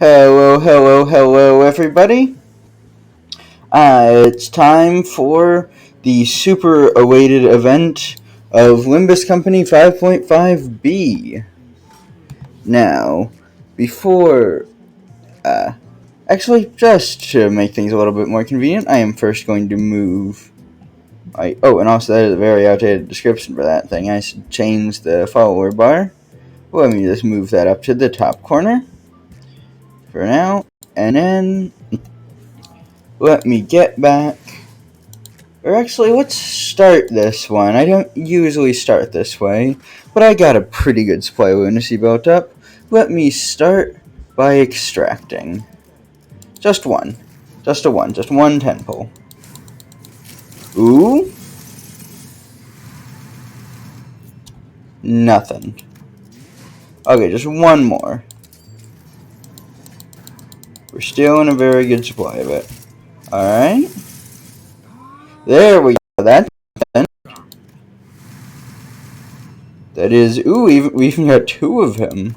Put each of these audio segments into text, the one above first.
Hello, hello, hello, everybody. It's time for the super awaited event of Limbus Company 5.5B. Now, before, actually, just to make things a little bit more convenient, I am first going to move. And also that is a very outdated description for that thing. I should change the follower bar. Let me just move that up to the top corner for now, and then let me get back. Or actually, let's start this one. I don't usually start this way, but I got a pretty good supply lunacy built up. Let me start by extracting. Just one. Just one 10 pull. Ooh. Nothing. Okay, just one more. We're still in a very good supply of it. Alright. There we go. That is, ooh, we even got two of him.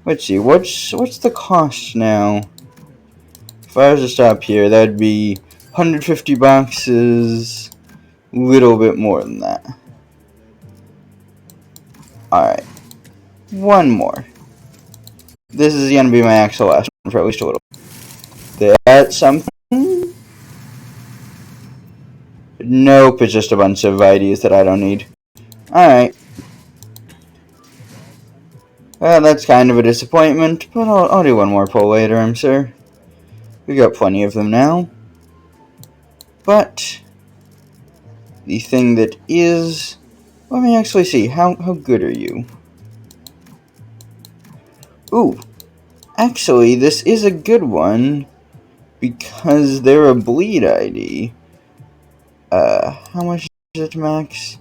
Let's see, what's the cost now? If I was to stop here, that'd be 150 boxes, a little bit more than that. Alright, one more. This is going to be my actual last one for at least a little. That's something? Nope, it's just a bunch of IDs that I don't need. Alright. Well, that's kind of a disappointment, but I'll do one more pull later, I'm sure. We got plenty of them now. But the thing that is... Let me actually see. How good are you? Ooh. Actually, this is a good one. Because they're a bleed ID. How much is it to max?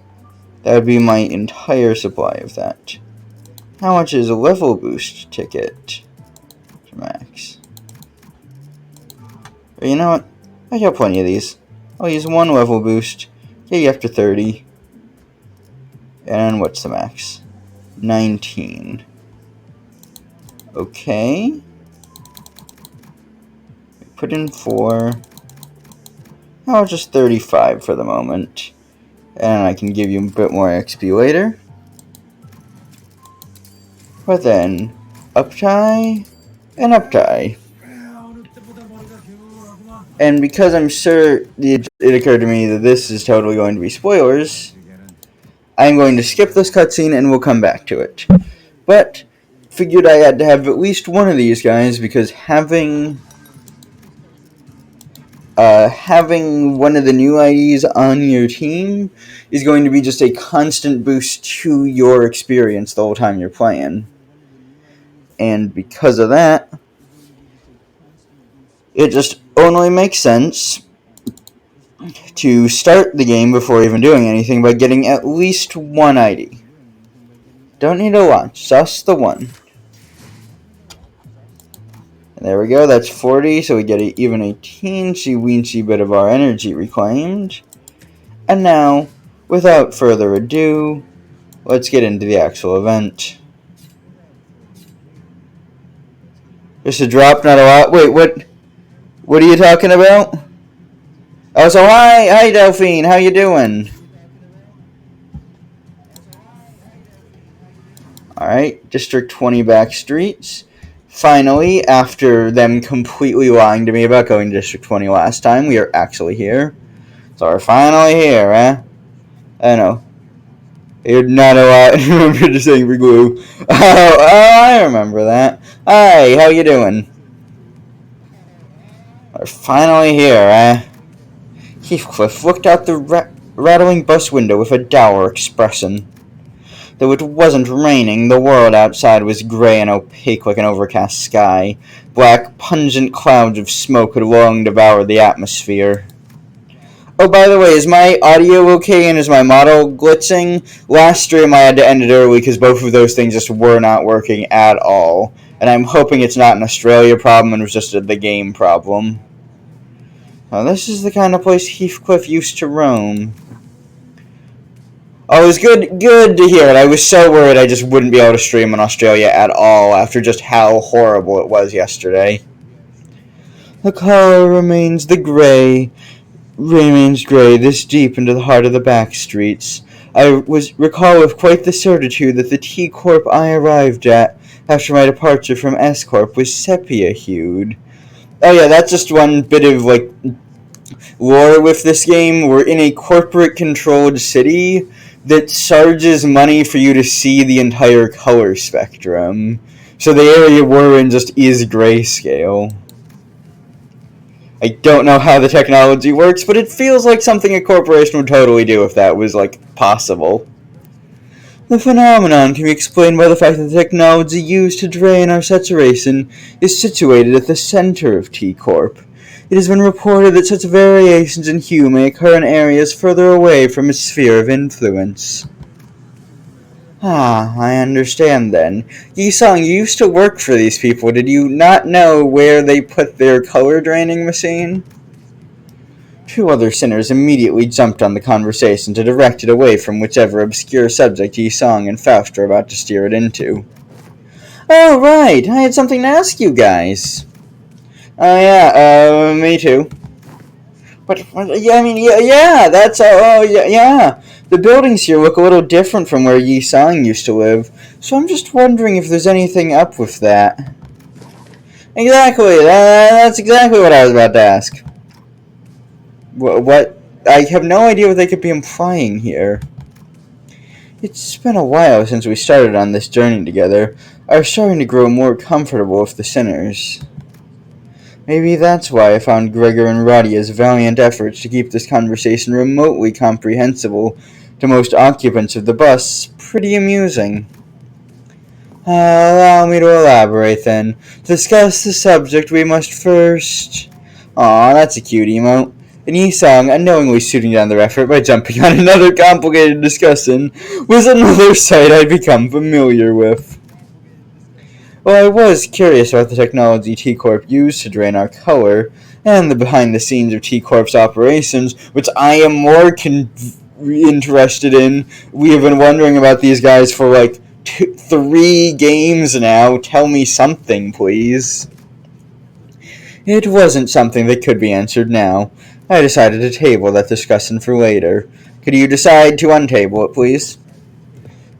That would be my entire supply of that. How much is a level boost ticket to max? But you know what? I got plenty of these. I'll use one level boost. Get you up to 30. And what's the max? 19. Okay. Put in 4. I'll just 35 for the moment. And I can give you a bit more XP later. But then, up tie, and up tie. And because I'm sure it occurred to me that this is totally going to be spoilers, I'm going to skip this cutscene and we'll come back to it. But, figured I had to have at least one of these guys because having one of the new IDs on your team is going to be just a constant boost to your experience the whole time you're playing. And because of that, it just only makes sense to start the game before even doing anything by getting at least one ID. Don't need a lot, just the one. And there we go, that's 40, so we get even a teensy-weensy bit of our energy reclaimed. And now, without further ado, let's get into the actual event. Just a drop, not a lot. Wait, what are you talking about? Oh, so hi Delphine, how you doing? Alright, District 20 back streets. Finally, after them completely lying to me about going to District 20 last time, we are actually here. So we're finally here, eh? I know. You're not a lot. Remember just saying for glue. Oh, I remember that. Hi, how you doing? We're finally here, eh? Heathcliff looked out the rattling bus window with a dour expression. Though it wasn't raining, the world outside was gray and opaque like an overcast sky. Black, pungent clouds of smoke had long devoured the atmosphere. Oh, by the way, is my audio okay and is my model glitzing? Last stream I had to end it early because both of those things just were not working at all. And I'm hoping it's not an Australia problem and it was just the game problem. Now, this is the kind of place Heathcliff used to roam. Oh, it was good to hear it. I was so worried I just wouldn't be able to stream in Australia at all after just how horrible it was yesterday. The color remains gray this deep into the heart of the back streets. I recall with quite the certitude that the T Corp I arrived at after my departure from S Corp was sepia-hued. Oh yeah, that's just one bit of lore with this game. We're in a corporate controlled city that charges money for you to see the entire color spectrum. So the area we're in just is grayscale. I don't know how the technology works, but it feels like something a corporation would totally do if that was, possible. The phenomenon can be explained by the fact that the technology used to drain our saturation is situated at the center of T-Corp. It has been reported that such variations in hue may occur in areas further away from its sphere of influence. Ah, I understand then. Yi-sung, you used to work for these people. Did you not know where they put their color draining machine? Two other sinners immediately jumped on the conversation to direct it away from whichever obscure subject Yi-sung and Faust were about to steer it into. Oh, right. I had something to ask you guys. Oh, yeah, me too. But yeah, I mean, yeah, that's, yeah. The buildings here look a little different from where Yi-sung used to live, so I'm just wondering if there's anything up with that. Exactly, that's exactly what I was about to ask. What? I have no idea what they could be implying here. It's been a while since we started on this journey together. I was starting to grow more comfortable with the sinners. Maybe that's why I found Gregor and Radia's valiant efforts to keep this conversation remotely comprehensible to most occupants of the bus pretty amusing. Allow me to elaborate then. To discuss the subject, we must first... Aw, that's a cute emote. And Yi-sung, unknowingly shooting down their effort by jumping on another complicated discussion, was another sight I'd become familiar with. Well, I was curious about the technology T-Corp used to drain our color, and the behind-the-scenes of T-Corp's operations, which I am more interested in. We have been wondering about these guys for, 3 games now. Tell me something, please. It wasn't something that could be answered now. I decided to table that discussion for later. Could you decide to untable it, please?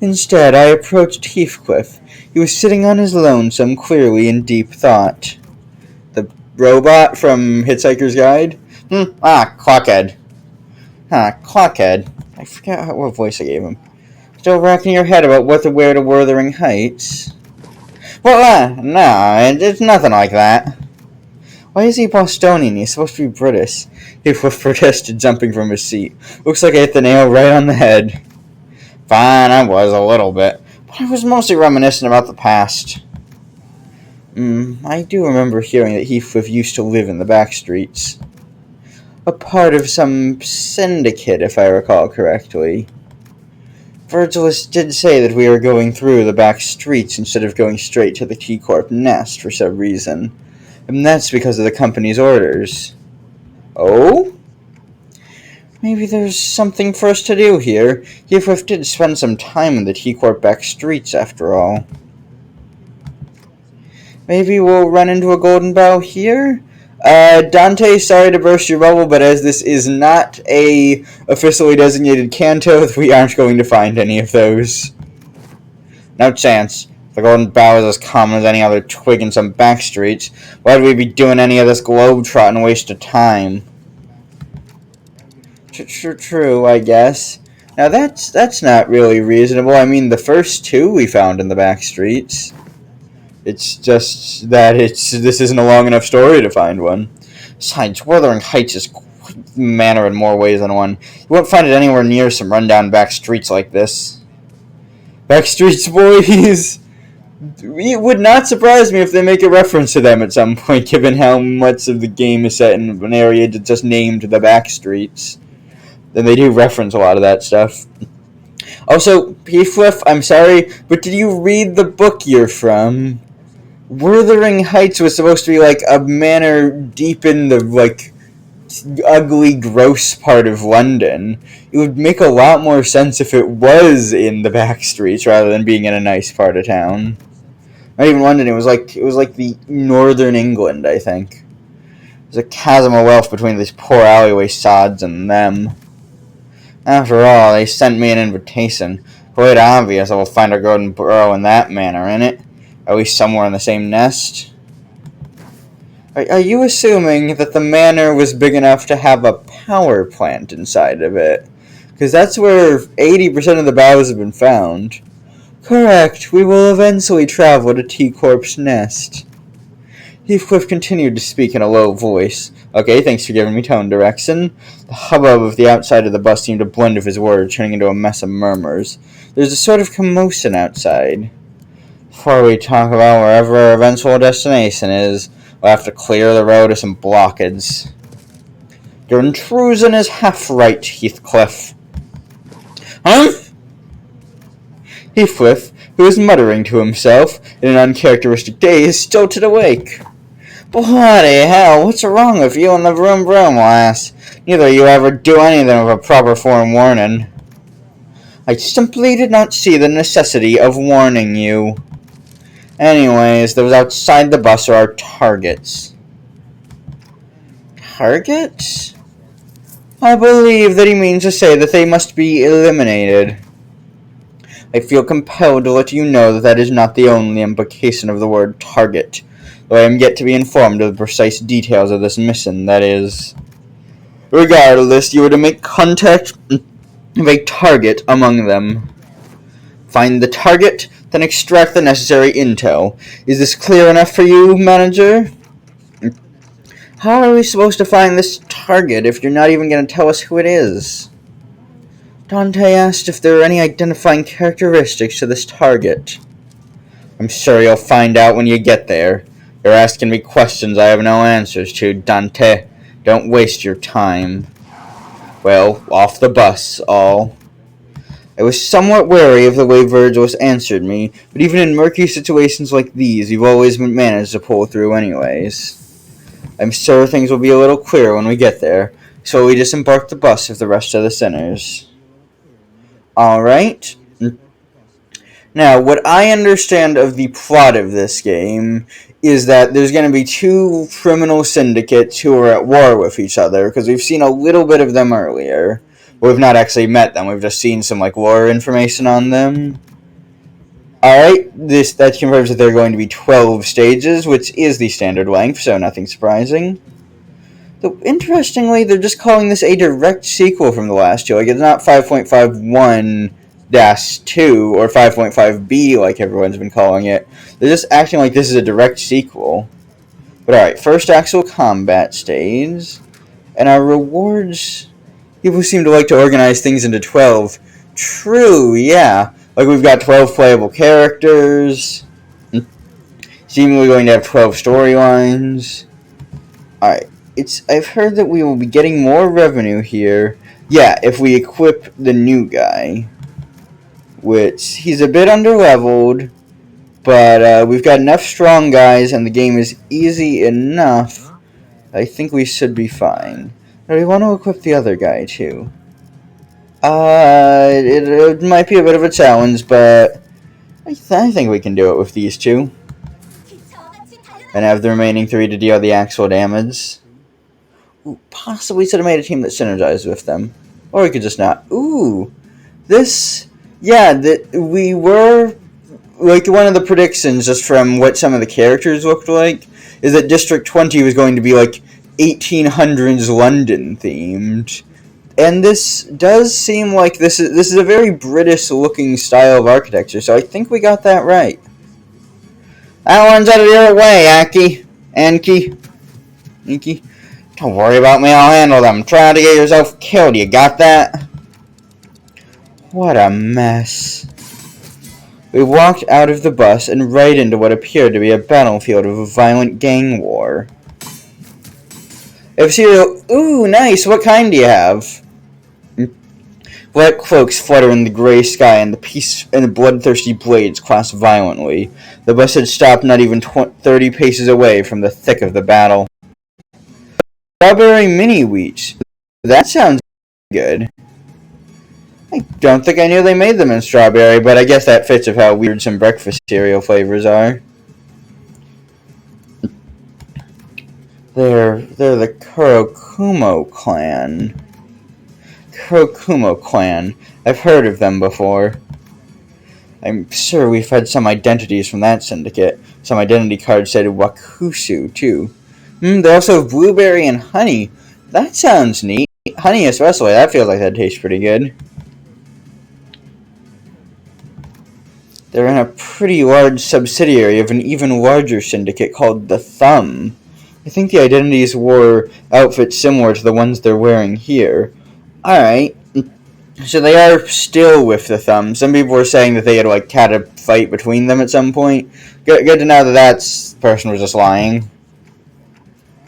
Instead, I approached Heathcliff. He was sitting on his lonesome, clearly in deep thought. The robot from Hitchhiker's Guide? Clockhead. Clockhead. I forget what voice I gave him. Still racking your head about what to wear to Wuthering Heights? Well, no, it's nothing like that. Why is he Bostonian? He's supposed to be British. Heathcliff protested, jumping from his seat. Looks like I hit the nail right on the head. Fine, I was a little bit, but I was mostly reminiscent about the past. I do remember hearing that Heathcliff used to live in the back streets. A part of some syndicate, if I recall correctly. Virgilus did say that we were going through the back streets instead of going straight to the T-Corp nest for some reason. And that's because of the company's orders. Oh? Maybe there's something for us to do here. Heathcliff did spend some time in the T-Corp back streets, after all. Maybe we'll run into a golden bough here? Dante, sorry to burst your bubble, but as this is not a officially designated canto, we aren't going to find any of those. No chance. The golden bough is as common as any other twig in some back streets. Why would we be doing any of this globe-trotting waste of time? True, I guess. Now that's not really reasonable. I mean, the first 2 we found in the back streets. It's just that this isn't a long enough story to find one. Besides, Wuthering Heights is quite manner in more ways than one. You won't find it anywhere near some rundown back streets like this. Back streets, boys! It would not surprise me if they make a reference to them at some point, given how much of the game is set in an area just named the back streets. Then they do reference a lot of that stuff. Also, Heathcliff, I'm sorry, but did you read the book you're from? Wuthering Heights was supposed to be a manor deep in the ugly, gross part of London. It would make a lot more sense if it was in the back streets rather than being in a nice part of town. Not even London. It was like the northern England, I think. There's a chasm of wealth between these poor alleyway sods and them. After all, they sent me an invitation. Quite obvious I will find a golden burrow in that manner, innit? At least somewhere in the same nest. Are you assuming that the manor was big enough to have a power plant inside of it? Because that's where 80% of the bows have been found. Correct. We will eventually travel to T-Corp's nest. Heathcliff continued to speak in a low voice. Okay, thanks for giving me tone direction. The hubbub of the outside of the bus seemed to blend with his words, turning into a mess of murmurs. There's a sort of commotion outside. Before we talk about wherever our eventual destination is, we'll have to clear the road of some blockades. Your intrusion is half right, Heathcliff. Huh? Heathcliff, who was muttering to himself in an uncharacteristic daze, jolted awake. Bloody hell, what's wrong with you and the vroom lass? Neither of you ever do anything with a proper forewarning. I simply did not see the necessity of warning you. Anyways, those outside the bus are our targets. Targets? I believe that he means to say that they must be eliminated. I feel compelled to let you know that that is not the only implication of the word target, though I am yet to be informed of the precise details of this mission, that is. Regardless, you are to make contact with a target among them. Find the target, then extract the necessary intel. Is this clear enough for you, manager? How are we supposed to find this target if you're not even going to tell us who it is? Dante asked if there are any identifying characteristics to this target. I'm sure you'll find out when you get there. You're asking me questions I have no answers to, Dante. Don't waste your time. Well, off the bus, all. I was somewhat wary of the way Virgil's answered me, but even in murky situations like these, you've always managed to pull through anyways. I'm sure things will be a little clearer when we get there, so we disembark the bus with the rest of the sinners. Alright. Now, what I understand of the plot of this game is that there's going to be two criminal syndicates who are at war with each other, because we've seen a little bit of them earlier. We've not actually met them, we've just seen some lore information on them. Alright, that confirms that there are going to be 12 stages, which is the standard length, so nothing surprising. Though, interestingly, they're just calling this a direct sequel from the last two. Like, it's not 5.51-2 or 5.5b like everyone's been calling it. They're just acting like this is a direct sequel. But alright, first actual combat stage. And our rewards... People seem to like to organize things into 12. True, yeah. Like, we've got 12 playable characters. Seemingly going to have 12 storylines. Alright. I've heard that we will be getting more revenue here. Yeah, if we equip the new guy. Which, he's a bit underleveled. But we've got enough strong guys and the game is easy enough. I think we should be fine. But we want to equip the other guy too. It might be a bit of a challenge, but I think we can do it with these two. And have the remaining three to deal the actual damage. Ooh, possibly should have made a team that synergized with them. Or we could just not. Ooh. This... Yeah, we were... Like, one of the predictions, just from what some of the characters looked like, is that District 20 was going to be, like, 1800s London themed. And this does seem like this is a very British-looking style of architecture, so I think we got that right. That one's out of your way, Aki. Anki. Inky. Don't worry about me, I'll handle them. Try to get yourself killed, you got that? What a mess. We walked out of the bus and right into what appeared to be a battlefield of a violent gang war. Ooh, nice, what kind do you have? Black cloaks flutter in the gray sky and the bloodthirsty blades clash violently. The bus had stopped not even 30 paces away from the thick of the battle. strawberry mini wheats. That sounds good. I don't think I knew they made them in strawberry, but I guess that fits with how weird some breakfast cereal flavors are. They're the Kurokumo clan. Kurokumo clan. I've heard of them before. I'm sure we've had some identities from that syndicate. Some identity cards said Wakusu, too. They also have blueberry and honey. That sounds neat. Honey especially, that feels like that tastes pretty good. They're in a pretty large subsidiary of an even larger syndicate called the Thumb. I think the identities wore outfits similar to the ones they're wearing here. Alright. So they are still with the Thumb. Some people were saying that they had a fight between them at some point. Good to know that person was just lying.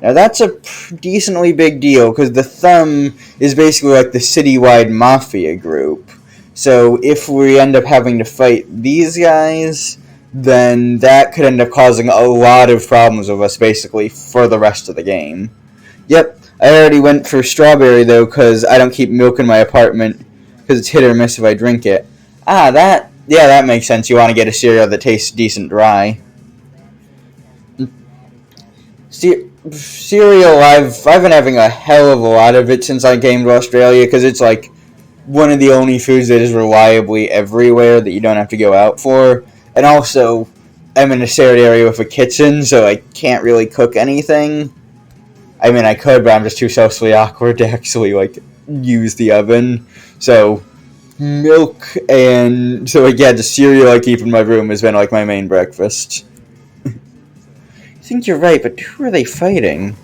Now that's a decently big deal, because the Thumb is basically like the citywide mafia group. So if we end up having to fight these guys, then that could end up causing a lot of problems with us, basically, for the rest of the game. Yep, I already went for strawberry, though, because I don't keep milk in my apartment, because it's hit or miss if I drink it. That makes sense. You want to get a cereal that tastes decent dry. Cereal, I've been having a hell of a lot of it since I came to Australia, because it's like one of the only foods that is reliably everywhere that you don't have to go out for. And also, I'm in a shared area with a kitchen, so I can't really cook anything. I mean, I could, but I'm just too socially awkward to actually, use the oven. So, milk and... So, the cereal I keep in my room has been, my main breakfast. I think you're right, but who are they fighting?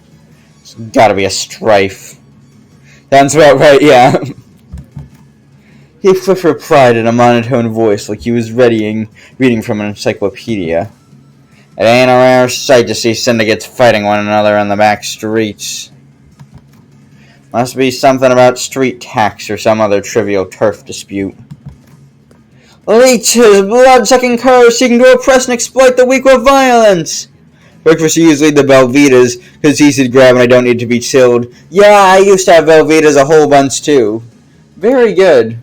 It's gotta be a strife. Sounds about right, yeah. Heathcliff replied in a monotone voice like he was reading from an encyclopedia. It ain't a rare sight to see syndicates fighting one another in the back streets. Must be something about street tax or some other trivial turf dispute. Leeches, blood-sucking curs seeking to oppress and exploit the weak with violence! Breakfast is usually the Velveeta's, because it's easy to grab and I don't need to be chilled. Yeah, I used to have Velveeta's a whole bunch too. Very good.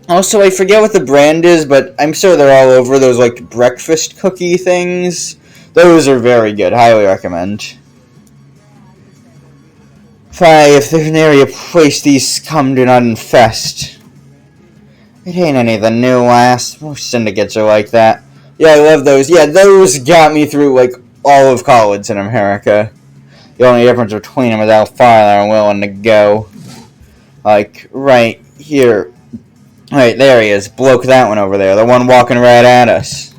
Also, I forget what the brand is, but I'm sure they're all over those, breakfast cookie things. Those are very good. Highly recommend. If there's an area place these scum do not infest. It ain't any of the new lass. Most syndicates are like that. Yeah, I love those. Yeah, those got me through, all of college in America. The only difference between them is how far they're willing to go. Right here. Right, there he is. Bloke that one over there. The one walking right at us.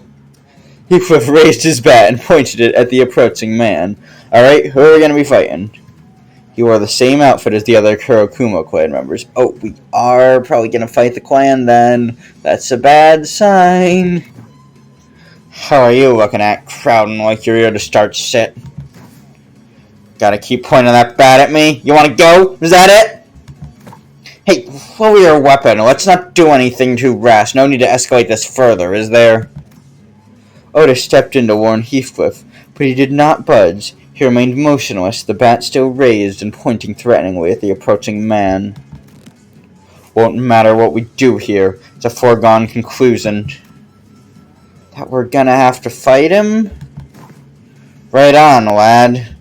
Heathcliff raised his bat and pointed it at the approaching man. Alright, who are we going to be fighting? He wore the same outfit as the other Kurokumo clan members. Oh, we are probably going to fight the clan then. That's a bad sign. How are you looking at, crowding like you're here to start shit? Gotta keep pointing that bat at me? You want to go? Is that it? Hey, lower your weapon. Let's not do anything too rash. No need to escalate this further, is there? Otis stepped in to warn Heathcliff, but he did not budge. He remained motionless, the bat still raised and pointing threateningly at the approaching man. Won't matter what we do here. It's a foregone conclusion. That we're gonna have to fight him? Right on, lad.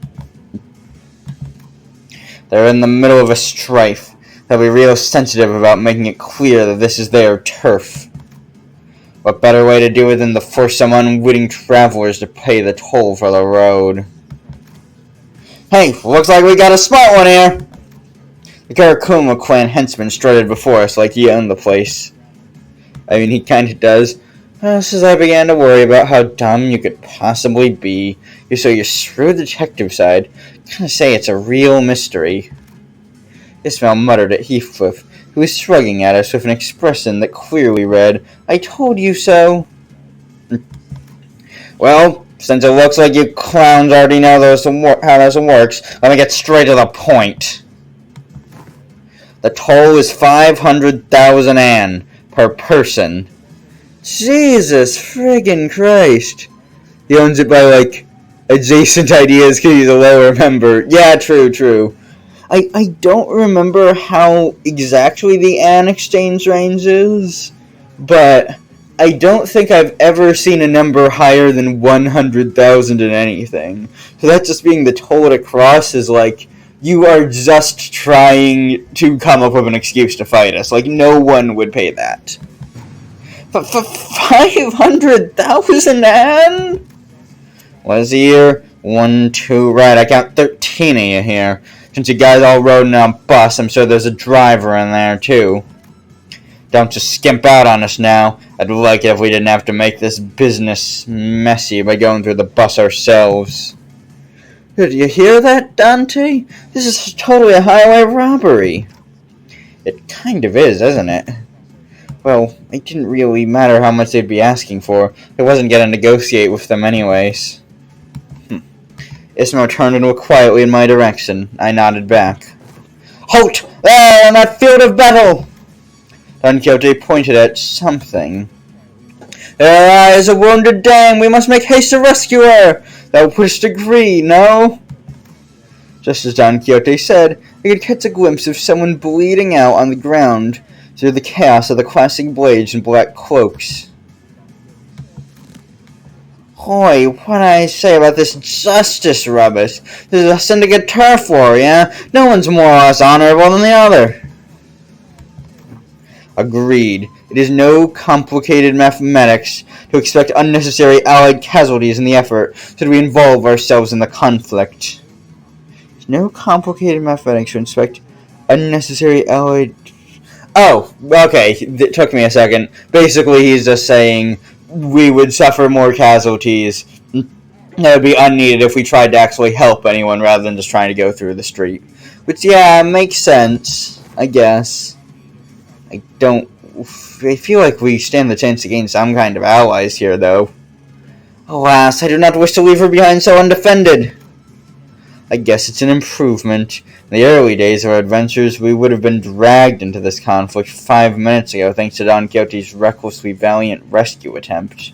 They're in the middle of a strife. They'll be real sensitive about making it clear that this is their turf. What better way to do it than to force some unwitting travelers to pay the toll for the road? Hey, looks like we got a smart one here! The Kurokumo clan henchman strutted before us like he owned the place. I mean, he kinda does. Just as I began to worry about how dumb you could possibly be. You're shrewd detective side. Kinda say it's a real mystery. Ismail muttered at Heathcliff, who was shrugging at us with an expression that clearly read, I told you so. Well, since it looks like you clowns already know how this works, let me get straight to the point. The toll is 500,000 An per person. Jesus friggin' Christ. He owns it by, adjacent ideas because he's a lower member. Yeah, true. I don't remember how exactly the an exchange range is, but I don't think I've ever seen a number higher than 100,000 in anything. So that just being the total across is like, you are just trying to come up with an excuse to fight us. Like, no one would pay that. For 500,000 an? Was here? 1, 2, right, I count 13 of you here. Since you guys all rode in on a bus, I'm sure there's a driver in there, too. Don't just skimp out on us now. I'd like it if we didn't have to make this business messy by going through the bus ourselves. Did you hear that, Dante? This is totally a highway robbery. It kind of is, isn't it? Well, it didn't really matter how much they'd be asking for. I wasn't going to negotiate with them anyways. Ismo turned and looked quietly in my direction. I nodded back. Halt! There, on that field of battle! Don Quixote pointed at something. There lies a wounded dame. We must make haste to rescue her. Thou wouldst agree, no? Just as Don Quixote said, I could catch a glimpse of someone bleeding out on the ground through the chaos of the clashing blades and black cloaks. Hoy, what I say about this justice rubbish? This is a syndicate turf war, yeah? No one's more or less honorable than the other. Agreed. It is no complicated mathematics to expect unnecessary allied casualties in the effort should we involve ourselves in the conflict. It's no complicated mathematics to expect unnecessary allied... Oh, okay, it took me a second. Basically, he's just saying we would suffer more casualties that would be unneeded if we tried to actually help anyone rather than just trying to go through the street. Which, yeah, makes sense, I guess. I feel like we stand the chance to gain some kind of allies here, though. Alas, I do not wish to leave her behind so undefended. I guess it's an improvement. In the early days of our adventures, we would have been dragged into this conflict 5 minutes ago thanks to Don Quixote's recklessly valiant rescue attempt.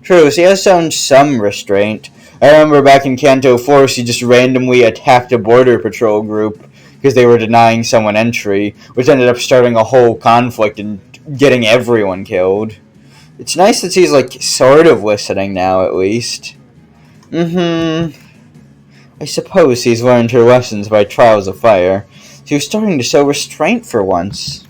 True, he has shown some restraint. I remember back in Kanto Forest, he just randomly attacked a border patrol group because they were denying someone entry, which ended up starting a whole conflict and getting everyone killed. It's nice that he's, like, sort of listening now, at least. I suppose he's learned her lessons by trials of fire. She was starting to show restraint for once.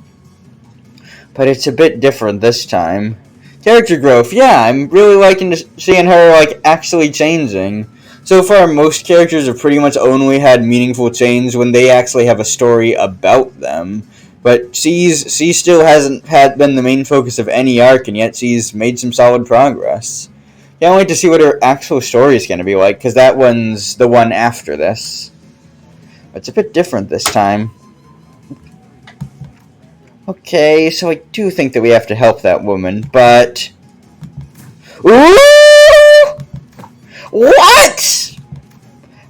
But it's a bit different this time. Character growth, yeah, I'm really liking seeing her, like, actually changing. So far, most characters have pretty much only had meaningful change when they actually have a story about them. But she still hasn't been the main focus of any arc, and yet she's made some solid progress. Can't wait to see what her actual story is going to be like, because that one's the one after this. It's a bit different this time. Okay, so I do think that we have to help that woman, but... Ooh! What?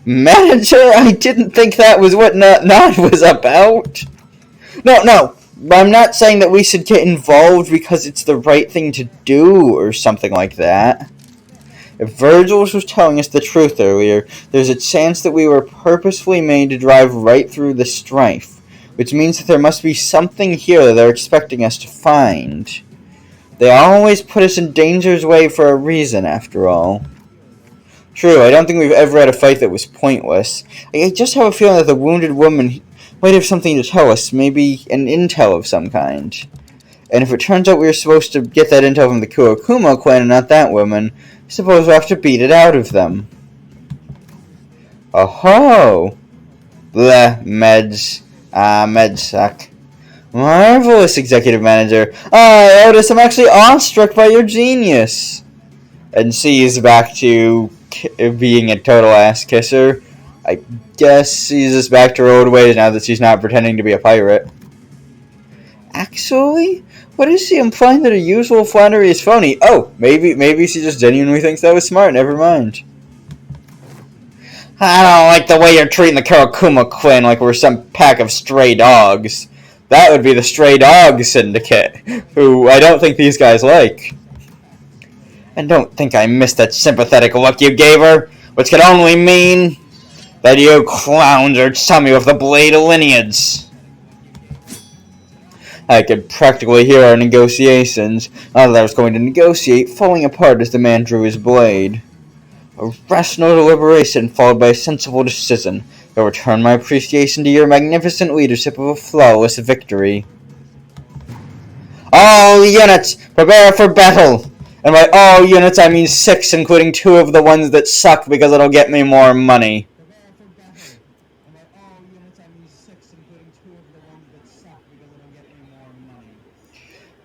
Manager, I didn't think that was what Nod was about. No, I'm not saying that we should get involved because it's the right thing to do or something like that. If Virgil's was telling us the truth earlier, there's a chance that we were purposefully made to drive right through the strife, which means that there must be something here that they're expecting us to find. They always put us in danger's way for a reason, after all. True, I don't think we've ever had a fight that was pointless. I just have a feeling that the wounded woman might have something to tell us, maybe an intel of some kind. And if it turns out we were supposed to get that intel from the Kurokuma clan and not that woman, I suppose we'll have to beat it out of them. Oh-ho! Bleh, meds. Meds suck. Marvelous, Executive Manager. Otis, I'm actually awestruck by your genius. And she's back to being a total ass kisser. I guess she's just back to her old ways now that she's not pretending to be a pirate. Actually? What is she implying that her usual flattery is phony? Oh, maybe she just genuinely thinks that was smart. Never mind. I don't like the way you're treating the Kurokuma clan like we're some pack of stray dogs. That would be the Stray Dog Syndicate, who I don't think these guys like. And don't think I missed that sympathetic look you gave her. which could only mean that you clowns are tummy with the blade lineage. I could practically hear our negotiations. Now that I was going to negotiate, falling apart as the man drew his blade. A rational deliberation followed by a sensible decision. I'll return my appreciation to your magnificent leadership of a flawless victory. All units, prepare for battle! And by all units, I mean 6, including 2 of the ones that suck because it'll get me more money.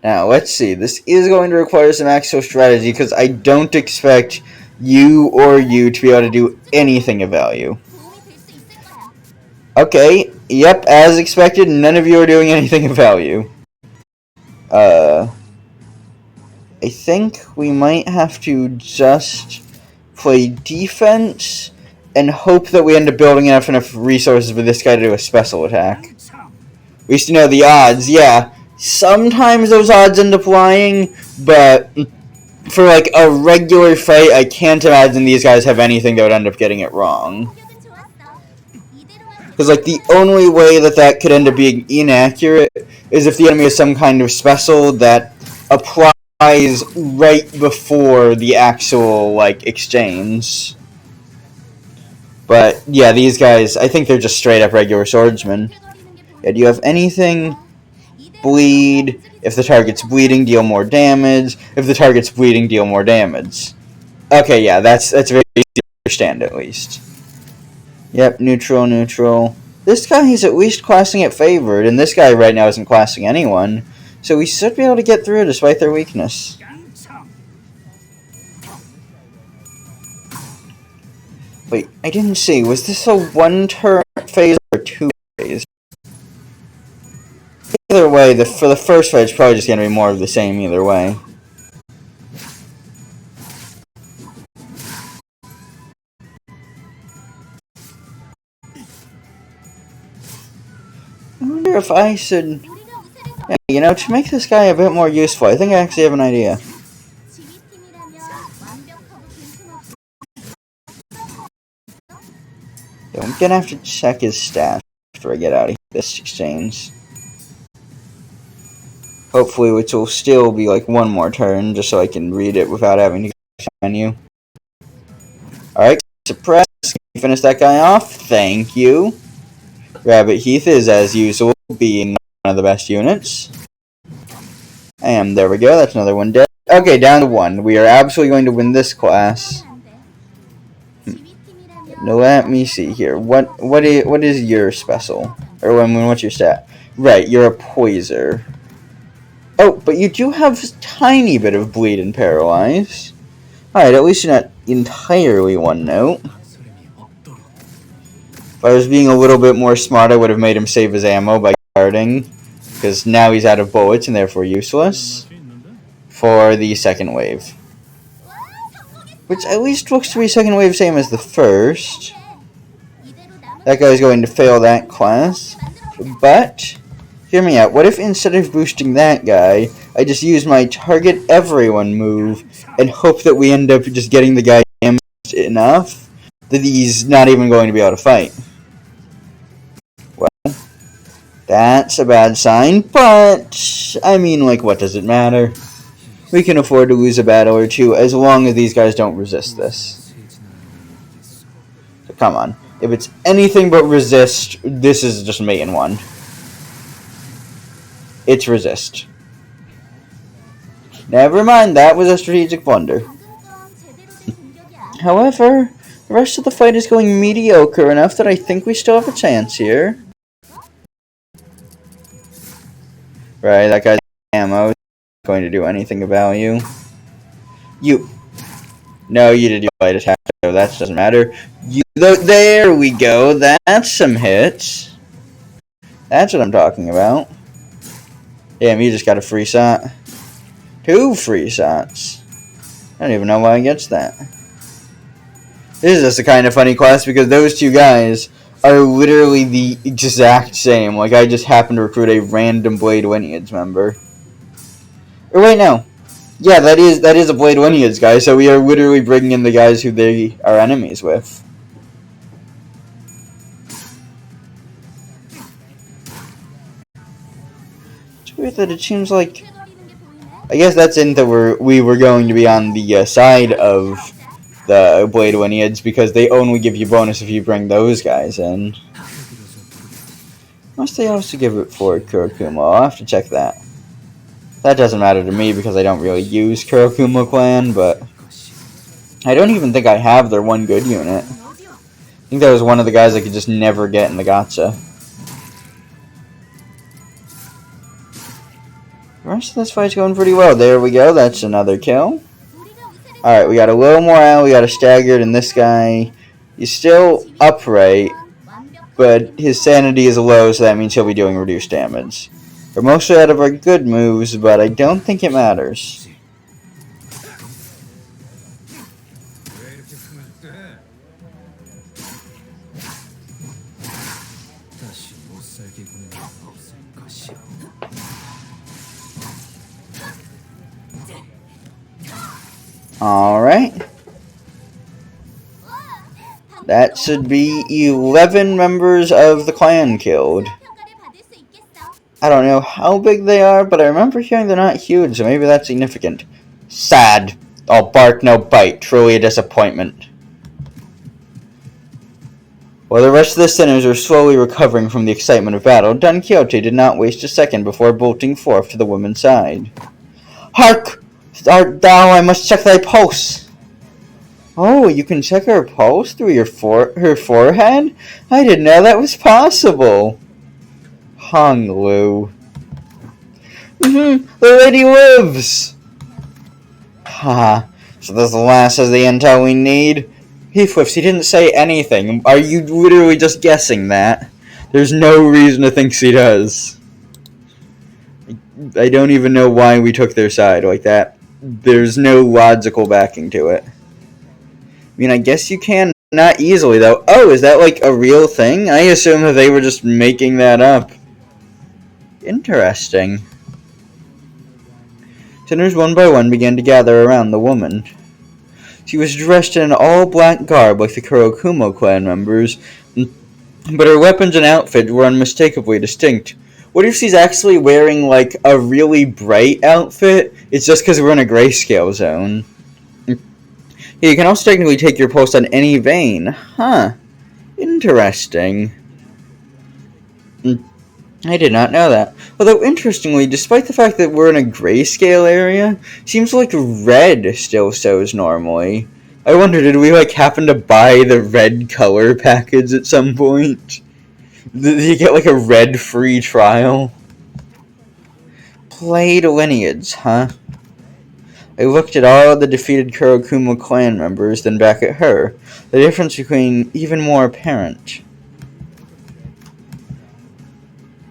Now, let's see. This is going to require some actual strategy because I don't expect you or you to be able to do anything of value. Okay, yep, as expected, none of you are doing anything of value. I think we might have to just play defense and hope that we end up building enough resources for this guy to do a special attack. We used to know the odds, yeah. Sometimes those odds end up lying, but for like a regular fight, I can't imagine these guys have anything that would end up getting it wrong. Because like the only way that could end up being inaccurate is if the enemy has some kind of special that applies right before the actual like exchange. But yeah, these guys, I think they're just straight up regular swordsmen. Yeah, do you have anything? Bleed. If the target's bleeding, deal more damage. If the target's bleeding, deal more damage. Okay, yeah, that's very easy to understand at least. Yep, neutral, neutral. This guy is at least classing it favored, and this guy right now isn't classing anyone. So we should be able to get through despite their weakness. Wait, I didn't see. Was this a 1-turn phase or 2 phase? Either way, for the first fight, it's probably just going to be more of the same either way. I wonder if I should... Yeah, you know, to make this guy a bit more useful, I think I actually have an idea. Yeah, I'm going to have to check his stats after I get out of this exchange. Hopefully, which will still be like 1 more turn, just so I can read it without having to go to the menu. Alright, suppress. Can you finish that guy off? Thank you. Rabbit Heath is, as usual, being one of the best units. And there we go, that's another one dead. Okay, down to 1. We are absolutely going to win this class. Now let me see here. What is your special? Or what's your stat? Right, you're a poiser. Oh, but you do have a tiny bit of bleed and paralyze. Alright, at least you're not entirely 1 note. If I was being a little bit more smart, I would have made him save his ammo by guarding. Because now he's out of bullets and therefore useless. For the second wave. Which at least looks to be second wave same as the first. That guy's going to fail that class. But... hear me out. What if instead of boosting that guy, I just use my target everyone move and hope that we end up just getting the guy damaged enough that he's not even going to be able to fight? Well, that's a bad sign, but I mean, like, what does it matter? We can afford to lose a battle or 2 as long as these guys don't resist this. So come on. If it's anything but resist, this is just mate in 1. It's resist. Never mind, that was a strategic blunder. However, the rest of the fight is going mediocre enough that I think we still have a chance here. Right, that guy's ammo is not going to do anything of value. No, you did your light attack, so that doesn't matter. There we go, that's some hits. That's what I'm talking about. Damn, you just got a free shot. 2 free shots. I don't even know why he gets that. This is just a kind of funny class because those 2 guys are literally the exact same. Like, I just happened to recruit a random Blade Lineage member. Or wait, no. Yeah, that is a Blade Lineage guy, so we are literally bringing in the guys who they are enemies with. It's weird that it seems like... I guess that's in that we were going to be on the side of the Blade Lineage, because they only give you bonus if you bring those guys in. Must they also give it for Kurokuma? I'll have to check that. That doesn't matter to me because I don't really use Kurokuma Clan, but I don't even think I have their one good unit. I think that was one of the guys I could just never get in the gacha. The rest of this fight's going pretty well. There we go, that's another kill. Alright, we got a little morale, we got a staggered, and this guy is still upright, but his sanity is low, so that means he'll be doing reduced damage. We're mostly out of our good moves, but I don't think it matters. Alright. That should be 11 members of the clan killed. I don't know how big they are, but I remember hearing they're not huge, so maybe that's significant. Sad. All bark, no bite. Truly a disappointment. While the rest of the sinners were slowly recovering from the excitement of battle, Don Quixote did not waste a second before bolting forth to the woman's side. Hark! Art thou? I must check thy pulse. Oh, you can check her pulse through her forehead? I didn't know that was possible. Hung Lu. The lady lives! Haha, so this last has the intel we need? Heathcliff, he didn't say anything. Are you literally just guessing that? There's no reason to think she does. I don't even know why we took their side like that. There's no logical backing to it. I mean, I guess you can, not easily though. Oh, is that like a real thing? I assume that they were just making that up. Interesting. Sinners one by one began to gather around the woman. She was dressed in an all-black garb like the Kurokuma clan members, but her weapons and outfit were unmistakably distinct. What if she's actually wearing, like, a really bright outfit? It's just because we're in a grayscale zone. Yeah, you can also technically take your pulse on any vein. Huh. Interesting. I did not know that. Although, interestingly, despite the fact that we're in a grayscale area, seems like red still shows normally. I wonder, did we, like, happen to buy the red color package at some point? Did you get, like, a red free trial? Blade Lineage, huh? I looked at all the defeated Kurokuma clan members, then back at her. The difference became even more apparent.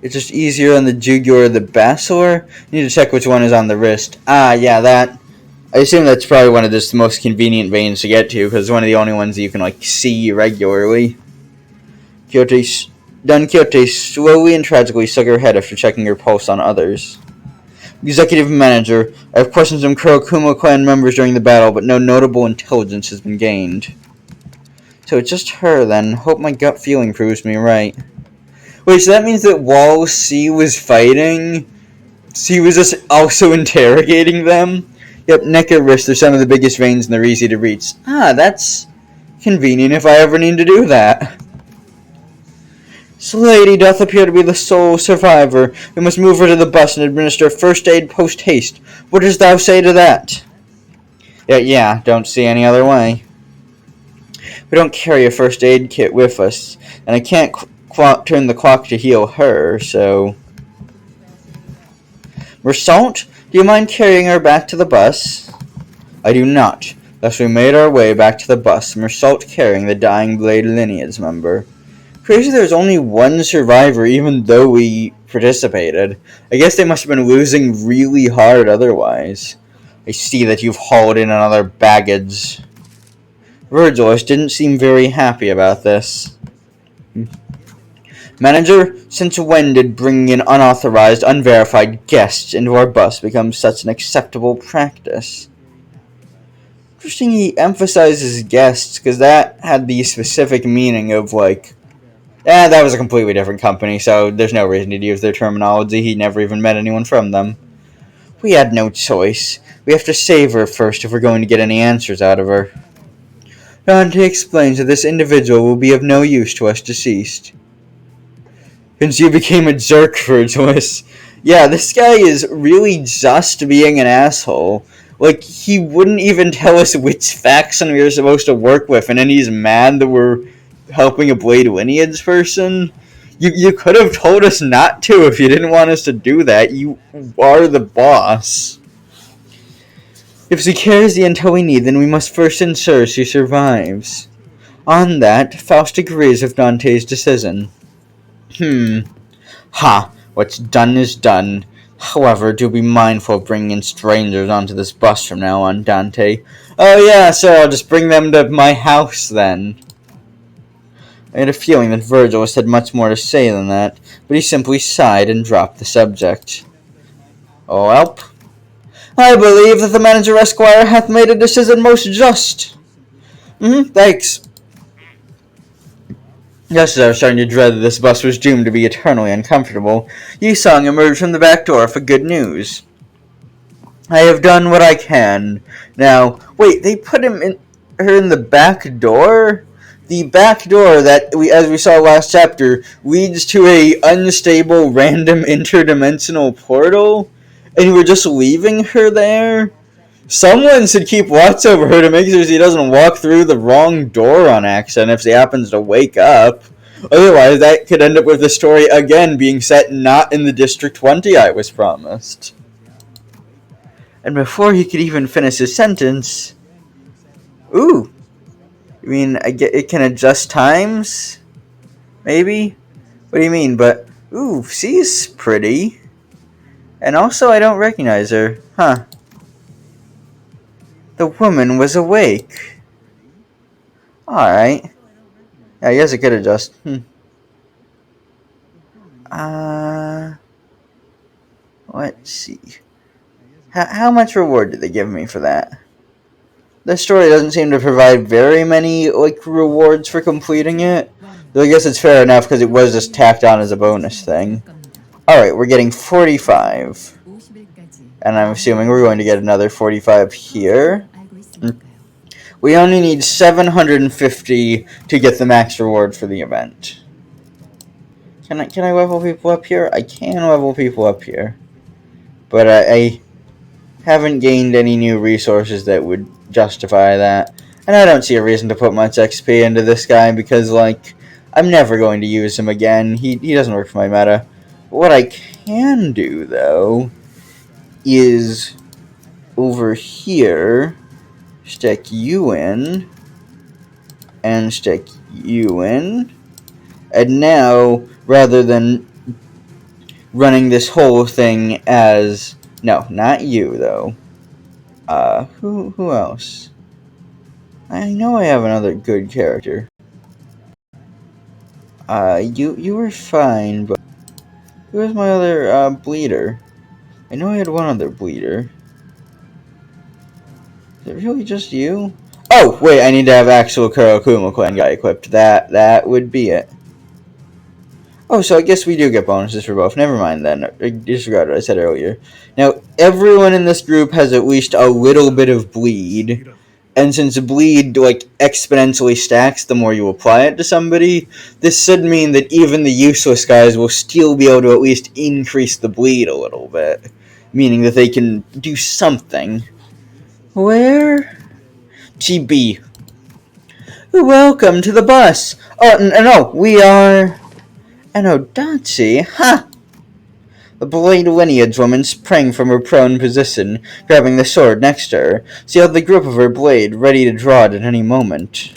It's just easier on the Jugyur or the Basilar. You need to check which one is on the wrist. Ah, yeah, that. I assume that's probably one of the most convenient veins to get to, because it's one of the only ones that you can, like, see regularly. Don Quixote slowly and tragically shook her head after checking her pulse on others. Executive Manager, I have questioned some Kurokuma clan members during the battle, but no notable intelligence has been gained. So it's just her, then. Hope my gut feeling proves me right. Wait, so that means that while she was fighting, she was just also interrogating them? Yep, neck and wrist are some of the biggest veins and they're easy to reach. Ah, that's convenient if I ever need to do that. This lady doth appear to be the sole survivor. We must move her to the bus and administer first aid post-haste. What dost thou say to that? Yeah, don't see any other way. We don't carry a first aid kit with us, and I can't turn the clock to heal her, so... Mersault, do you mind carrying her back to the bus? I do not. Thus we made our way back to the bus, Mersault carrying the dying Blade Lineage member. Crazy there's only one survivor even though we participated. I guess they must have been losing really hard otherwise. I see that you've hauled in another baggage. Virgilus didn't seem very happy about this. Manager, since when did bringing in unauthorized, unverified guests into our bus become such an acceptable practice? Interesting he emphasizes guests, because that had the specific meaning of, like, that was a completely different company, so there's no reason to use their terminology. He never even met anyone from them. We had no choice. We have to save her first if we're going to get any answers out of her. Dante explains that this individual will be of no use to us deceased. Since you became a jerk, Virgilus. Yeah, this guy is really just being an asshole. Like, he wouldn't even tell us which faction we were supposed to work with, and then he's mad that we're helping a Blade Lineage person. You could have told us not to if you didn't want us to do that. You are the boss. If she carries the intel we need, then we must first ensure she survives. On that, Faust agrees with Dante's decision. Ha! What's done is done. However, do be mindful of bringing in strangers onto this bus from now on, Dante. Oh yeah, so I'll just bring them to my house then. I had a feeling that Virgilus had much more to say than that, but he simply sighed and dropped the subject. Oh, help. I believe that the manager Esquire hath made a decision most just. Thanks. Just as I was starting to dread that this bus was doomed to be eternally uncomfortable, Yisung emerged from the back door for good news. I have done what I can. Now, wait, they put her in the back door? The back door that, as we saw last chapter, leads to a unstable, random, interdimensional portal? And we're just leaving her there? Someone should keep watch over her to make sure she doesn't walk through the wrong door on accident if she happens to wake up. Otherwise, that could end up with the story again being set not in the District 20 I was promised. And before he could even finish his sentence... Ooh! I mean, it can adjust times? Maybe? What do you mean? But, ooh, she's pretty. And also, I don't recognize her. Huh. The woman was awake. Alright. I guess it could adjust. Let's see. How much reward did they give me for that? The story doesn't seem to provide very many, rewards for completing it. Though I guess it's fair enough because it was just tacked on as a bonus thing. Alright, we're getting 45. And I'm assuming we're going to get another 45 here. We only need 750 to get the max reward for the event. Can I level people up here? I can level people up here. But I haven't gained any new resources that would justify that. And I don't see a reason to put much XP into this guy because, I'm never going to use him again. He doesn't work for my meta. What I can do, though, is over here, stick you in, and stick you in. And now, rather than running this whole thing as... No, not you, though. Who else? I know I have another good character. You were fine, but... Who was my other, bleeder? I know I had one other bleeder. Is it really just you? Oh, wait, I need to have actual Kurokuma clan guy equipped. That would be it. Oh, so I guess we do get bonuses for both. Never mind then. Disregard what I said earlier. Now, everyone in this group has at least a little bit of bleed. And since bleed, exponentially stacks the more you apply it to somebody, this should mean that even the useless guys will still be able to at least increase the bleed a little bit. Meaning that they can do something. Where? GB. Welcome to the bus. Oh, no, we are... An Odachi? Ha! The Blade Lineage woman sprang from her prone position, grabbing the sword next to her. She held the grip of her blade, ready to draw it at any moment.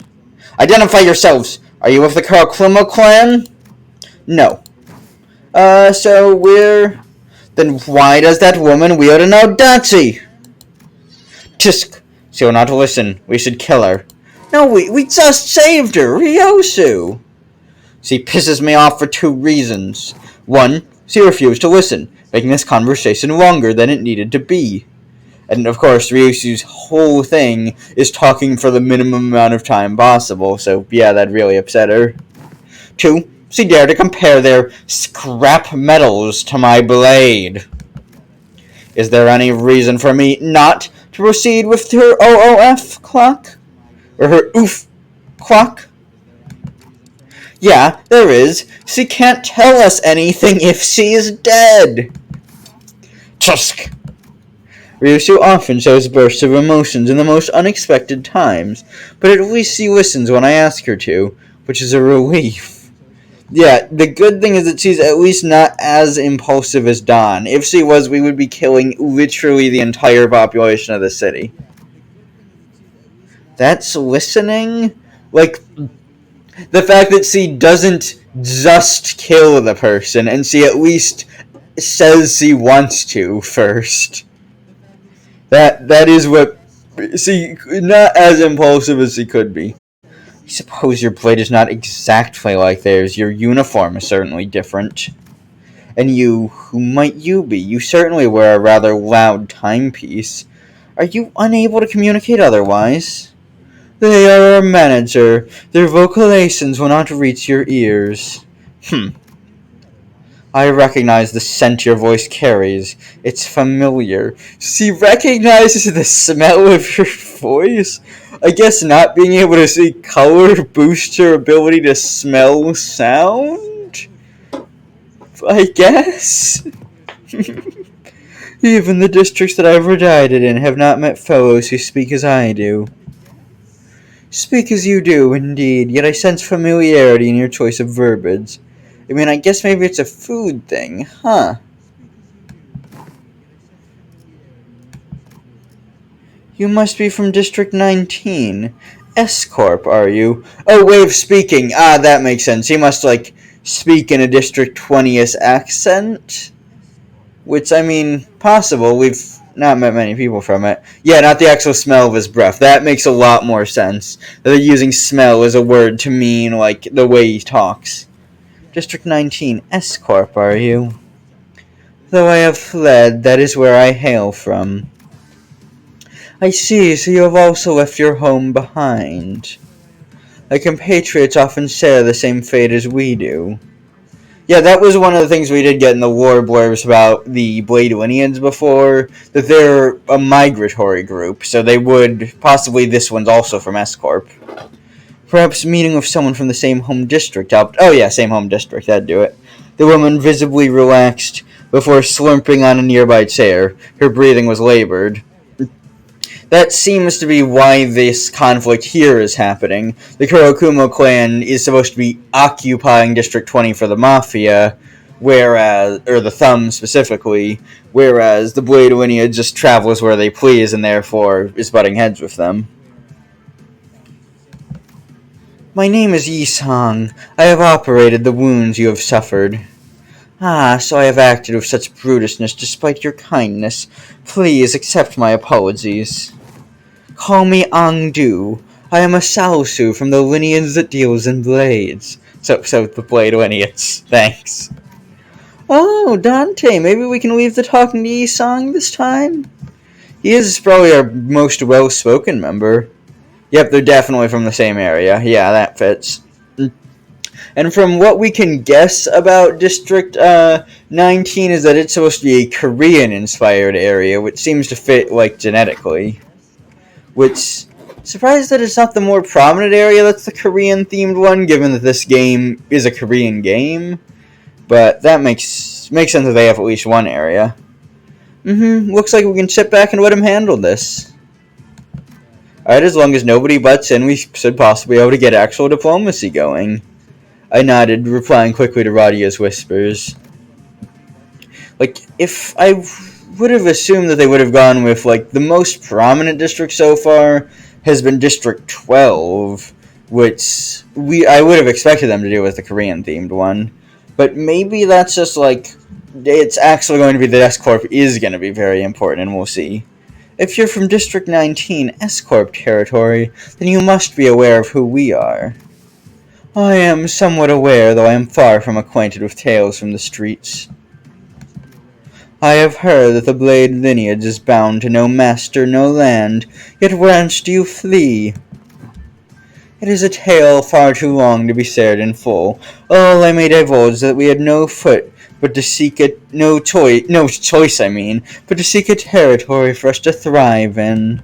Identify yourselves! Are you with the Kurokuma clan? No. So we're... Then why does that woman wield an Odachi? Tisk! She will not listen. We should kill her. No, we just saved her! Ryosu! She pisses me off for two reasons. One, she refused to listen, making this conversation longer than it needed to be. And of course, Ryusu's whole thing is talking for the minimum amount of time possible, so yeah, that really upset her. Two, she dared to compare their scrap metals to my blade. Is there any reason for me not to proceed with her OOF clock? Or her OOF clock? Yeah, there is. She can't tell us anything if she is dead. Tusk! Ryusu often shows bursts of emotions in the most unexpected times, but at least she listens when I ask her to, which is a relief. Yeah, the good thing is that she's at least not as impulsive as Dawn. If she was, we would be killing literally the entire population of the city. That's listening? Like, the fact that she doesn't just kill the person, and she at least says she wants to first. That is what... See, not as impulsive as she could be. I suppose your blade is not exactly like theirs. Your uniform is certainly different. And you, who might you be? You certainly wear a rather loud timepiece. Are you unable to communicate otherwise? They are our manager. Their vocalizations will not reach your ears. I recognize the scent your voice carries. It's familiar. She recognizes the smell of your voice? I guess not being able to see color boosts your ability to smell sound? I guess? Even the districts that I've resided in have not met fellows who speak as I do. Speak as you do, indeed, yet I sense familiarity in your choice of verbiage. I mean, I guess maybe it's a food thing, huh? You must be from District 19. S-Corp, are you? Oh, way of speaking. Ah, that makes sense. He must, like, speak in a District 20th accent? Which, I mean, possible. We've not met many people from it. Yeah, not the actual smell of his breath. That makes a lot more sense. That they're using smell as a word to mean, like, the way he talks. District 19, S-Corp, are you? Though I have fled, that is where I hail from. I see, so you have also left your home behind. My compatriots often share the same fate as we do. Yeah, that was one of the things we did get in the war blurbs about the Blade Lineage before, that they're a migratory group, so they would, possibly this one's also from S-Corp. Perhaps meeting with someone from the same home district helped. Oh yeah, same home district, that'd do it. The woman visibly relaxed before slurping on a nearby chair. Her breathing was labored. That seems to be why this conflict here is happening. The Kurokumo clan is supposed to be occupying District 20 for the Mafia, whereas, or the Thumb specifically, whereas the Blade lineage just travels where they please and therefore is butting heads with them. My name is Yi-Sang. I have operated the wounds you have suffered. Ah, so I have acted with such brutishness despite your kindness. Please accept my apologies. Call me Angdu. I am a Saosu from the lineage that deals in blades. So the blade lineage. Thanks. Oh, Dante, maybe we can leave the talking to Yi-Sang this time? He is probably our most well-spoken member. Yep, they're definitely from the same area. Yeah, that fits. And from what we can guess about District 19 is that it's supposed to be a Korean-inspired area, which seems to fit, like, genetically. Which, surprised that it's not the more prominent area that's the Korean-themed one, given that this game is a Korean game. But that makes sense that they have at least one area. Looks like we can sit back and let him handle this. Alright, as long as nobody butts in, we should possibly be able to get actual diplomacy going. I nodded, replying quickly to Radia's whispers. Like, if I would have assumed that they would have gone with, like, the most prominent district so far has been District 12, which I would have expected them to do with the Korean-themed one. But maybe that's just, like, it's actually going to be that S-Corp is going to be very important, and we'll see. If you're from District 19 S-Corp territory, then you must be aware of who we are. I am somewhat aware, though I am far from acquainted with tales from the streets. I have heard that the Blade lineage is bound to no master, no land, yet whence do you flee? It is a tale far too long to be shared in full. All I may divulge is that we had no foot but to seek no choice, but to seek a territory for us to thrive in.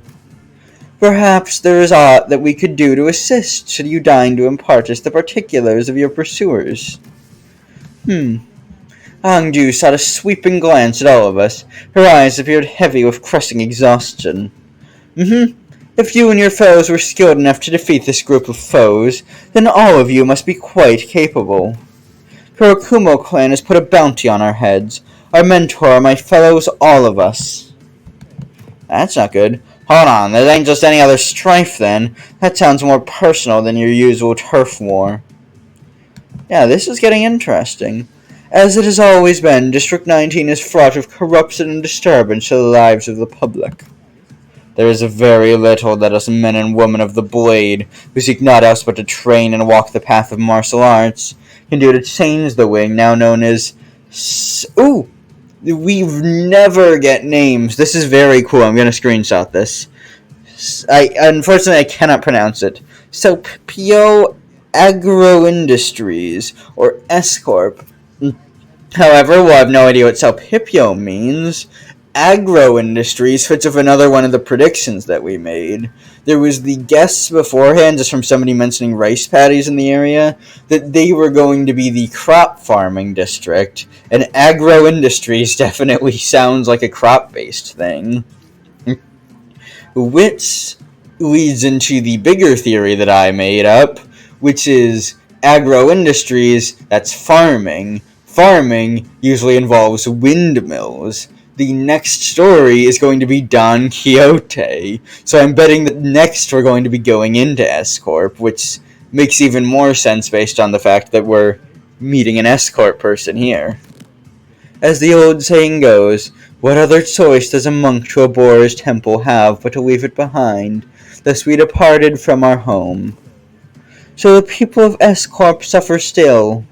Perhaps there is aught that we could do to assist, should you deign to impart us the particulars of your pursuers. Angju shot a sweeping glance at all of us. Her eyes appeared heavy with crushing exhaustion. If you and your fellows were skilled enough to defeat this group of foes, then all of you must be quite capable. Kurokumo clan has put a bounty on our heads. Our mentor, my fellows, all of us. That's not good. Hold on, that ain't just any other strife then. That sounds more personal than your usual turf war. Yeah, this is getting interesting. As it has always been, District 19 is fraught with corruption and disturbance to the lives of the public. There is very little that us men and women of the Blade, who seek not else but to train and walk the path of martial arts, can do to change the wing now known as... We never get names. This is very cool. I'm going to screenshot this. Unfortunately, I cannot pronounce it. So, Pio Agro Industries, or S-Corp. However, we'll have no idea what Salpipio means. Agro Industries fits with another one of the predictions that we made. There was the guess beforehand, just from somebody mentioning rice paddies in the area, that they were going to be the crop farming district, and Agro Industries definitely sounds like a crop-based thing. Which leads into the bigger theory that I made up, which is Agro Industries, that's farming. Farming usually involves windmills. The next story is going to be Don Quixote, so I'm betting that next we're going to be going into S-Corp, which makes even more sense based on the fact that we're meeting an S-Corp person here. As the old saying goes, what other choice does a monk to a boar's temple have but to leave it behind? Thus we departed from our home. So the people of S-Corp suffer still.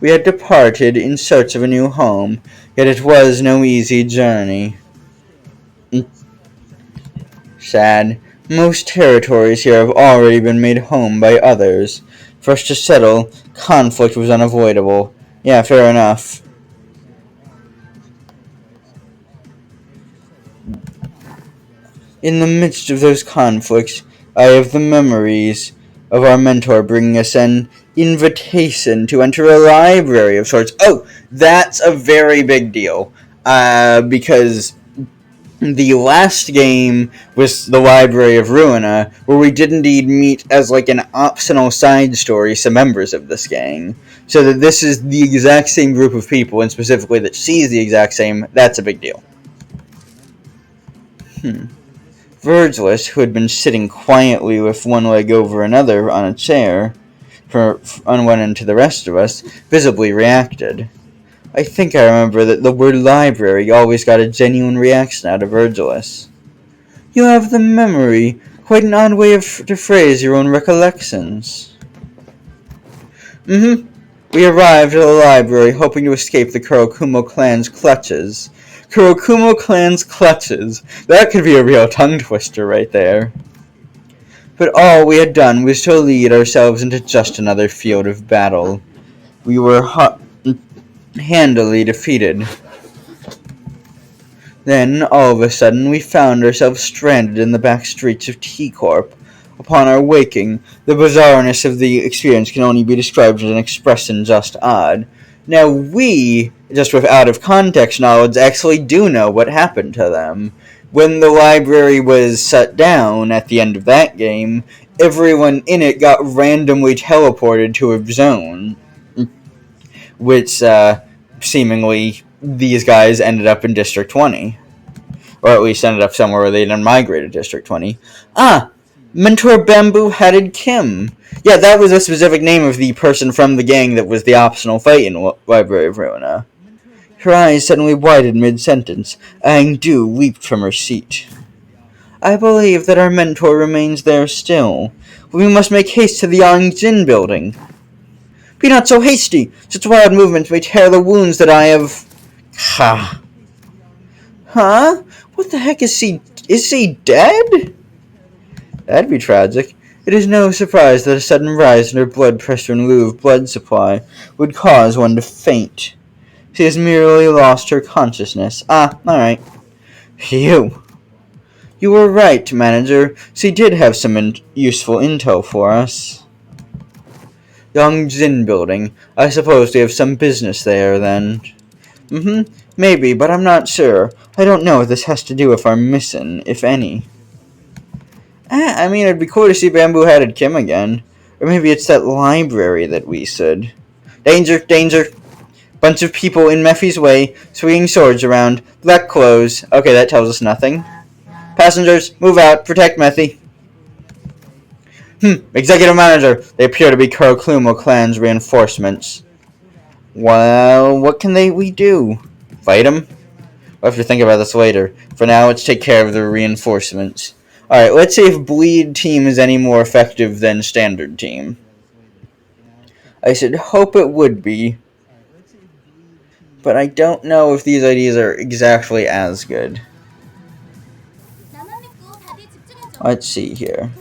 We had departed in search of a new home, yet it was no easy journey. Sad. Most territories here have already been made home by others. For us to settle, conflict was unavoidable. Yeah, fair enough. In the midst of those conflicts, I have the memories of our mentor bringing us an invitation to enter a library of sorts. Oh, that's a very big deal. Because the last game was the Library of Ruina, where we did indeed meet as like an optional side story some members of this gang. So that this is the exact same group of people, and specifically that she's the exact same, that's a big deal. Virgilus, who had been sitting quietly with one leg over another on a chair, on one end to the rest of us, visibly reacted. I think I remember that the word library always got a genuine reaction out of Virgilus. You have the memory, quite an odd way to phrase your own recollections. We arrived at the library hoping to escape the Kurokumo clan's clutches. Kurokumo clan's clutches. That could be a real tongue twister right there. But all we had done was to lead ourselves into just another field of battle. We were handily defeated. Then, all of a sudden, we found ourselves stranded in the back streets of T-Corp. Upon our waking, the bizarreness of the experience can only be described as an expression just odd. Now we, just with out-of-context knowledge, actually do know what happened to them. When the library was shut down at the end of that game, everyone in it got randomly teleported to a zone. Which, seemingly, these guys ended up in District 20. Or at least ended up somewhere where they didn't migrate to District 20. Mentor Bamboo-Headed Kim. Yeah, that was a specific name of the person from the gang that was the optional fight in Library of Ruina. Her eyes suddenly widened mid-sentence. Angdu leaped from her seat. I believe that our mentor remains there still. We must make haste to the Yangjin building. Be not so hasty! Such wild movements may tear the wounds that I have... Ha! Huh? What the heck is he... Is he dead? That'd be tragic. It is no surprise that a sudden rise in her blood pressure in lieu of blood supply would cause one to faint. She has merely lost her consciousness. Ah, alright. Phew. You were right, manager. She did have some useful intel for us. Yongjin building. I suppose they have some business there, then. Maybe, but I'm not sure. I don't know what this has to do with our mission, if any. I mean, it'd be cool to see Bamboo-Headed Kim again. Or maybe it's that library that we said. Danger, danger! Bunch of people in Mephi's way, swinging swords around, black clothes. Okay, that tells us nothing. Passengers, move out, protect Mephi. Executive Manager, they appear to be Kuroklumo clan's reinforcements. Well, what can we do? Fight them? We'll have to think about this later. For now, let's take care of the reinforcements. Alright, let's see if Bleed Team is any more effective than Standard Team. I should hope it would be. But I don't know if these ideas are exactly as good. Let's see here.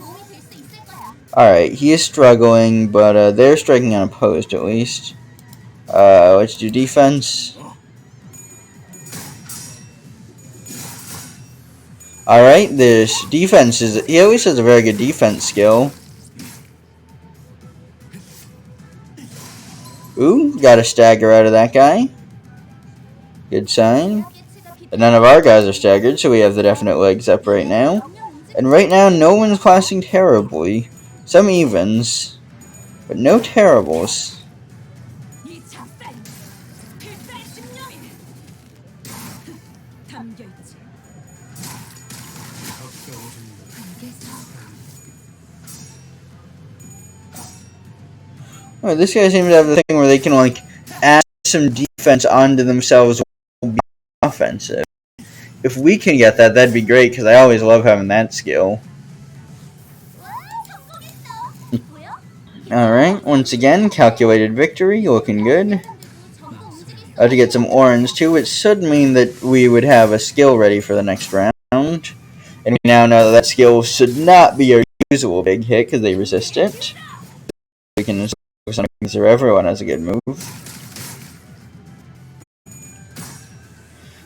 Alright, he is struggling, but they're striking unopposed at least. Let's do defense. Alright, this defense is... He always has a very good defense skill. Ooh, got a stagger out of that guy. Good sign. And none of our guys are staggered, so we have the definite legs up right now. And right now, no one's classing terribly. Some evens, but no terribles. Oh, this guy seems to have the thing where they can, like, add some defense onto themselves while being offensive. If we can get that, that'd be great, because I always love having that skill. Alright, once again, calculated victory, looking good. I have to get some orange too, which should mean that we would have a skill ready for the next round. And we now know that that skill should not be our usual big hit, because they resist it. We can focus on things where everyone has a good move.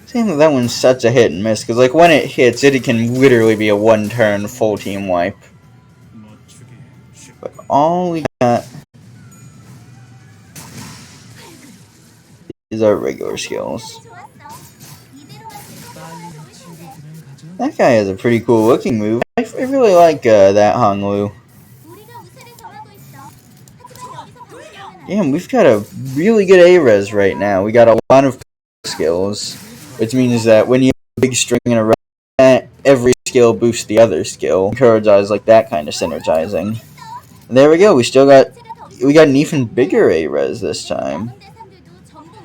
Same with that one's such a hit and miss, because like when it hits, it can literally be a one-turn full team wipe. But all we got is our regular skills. That guy has a pretty cool looking move. I really like that Honglu. Damn, we've got a really good A-res right now. We got a lot of skills, which means that when you have a big string in a row, every skill boosts the other skill. Encourages like that kind of synergizing. And there we go. We got an even bigger A-res this time.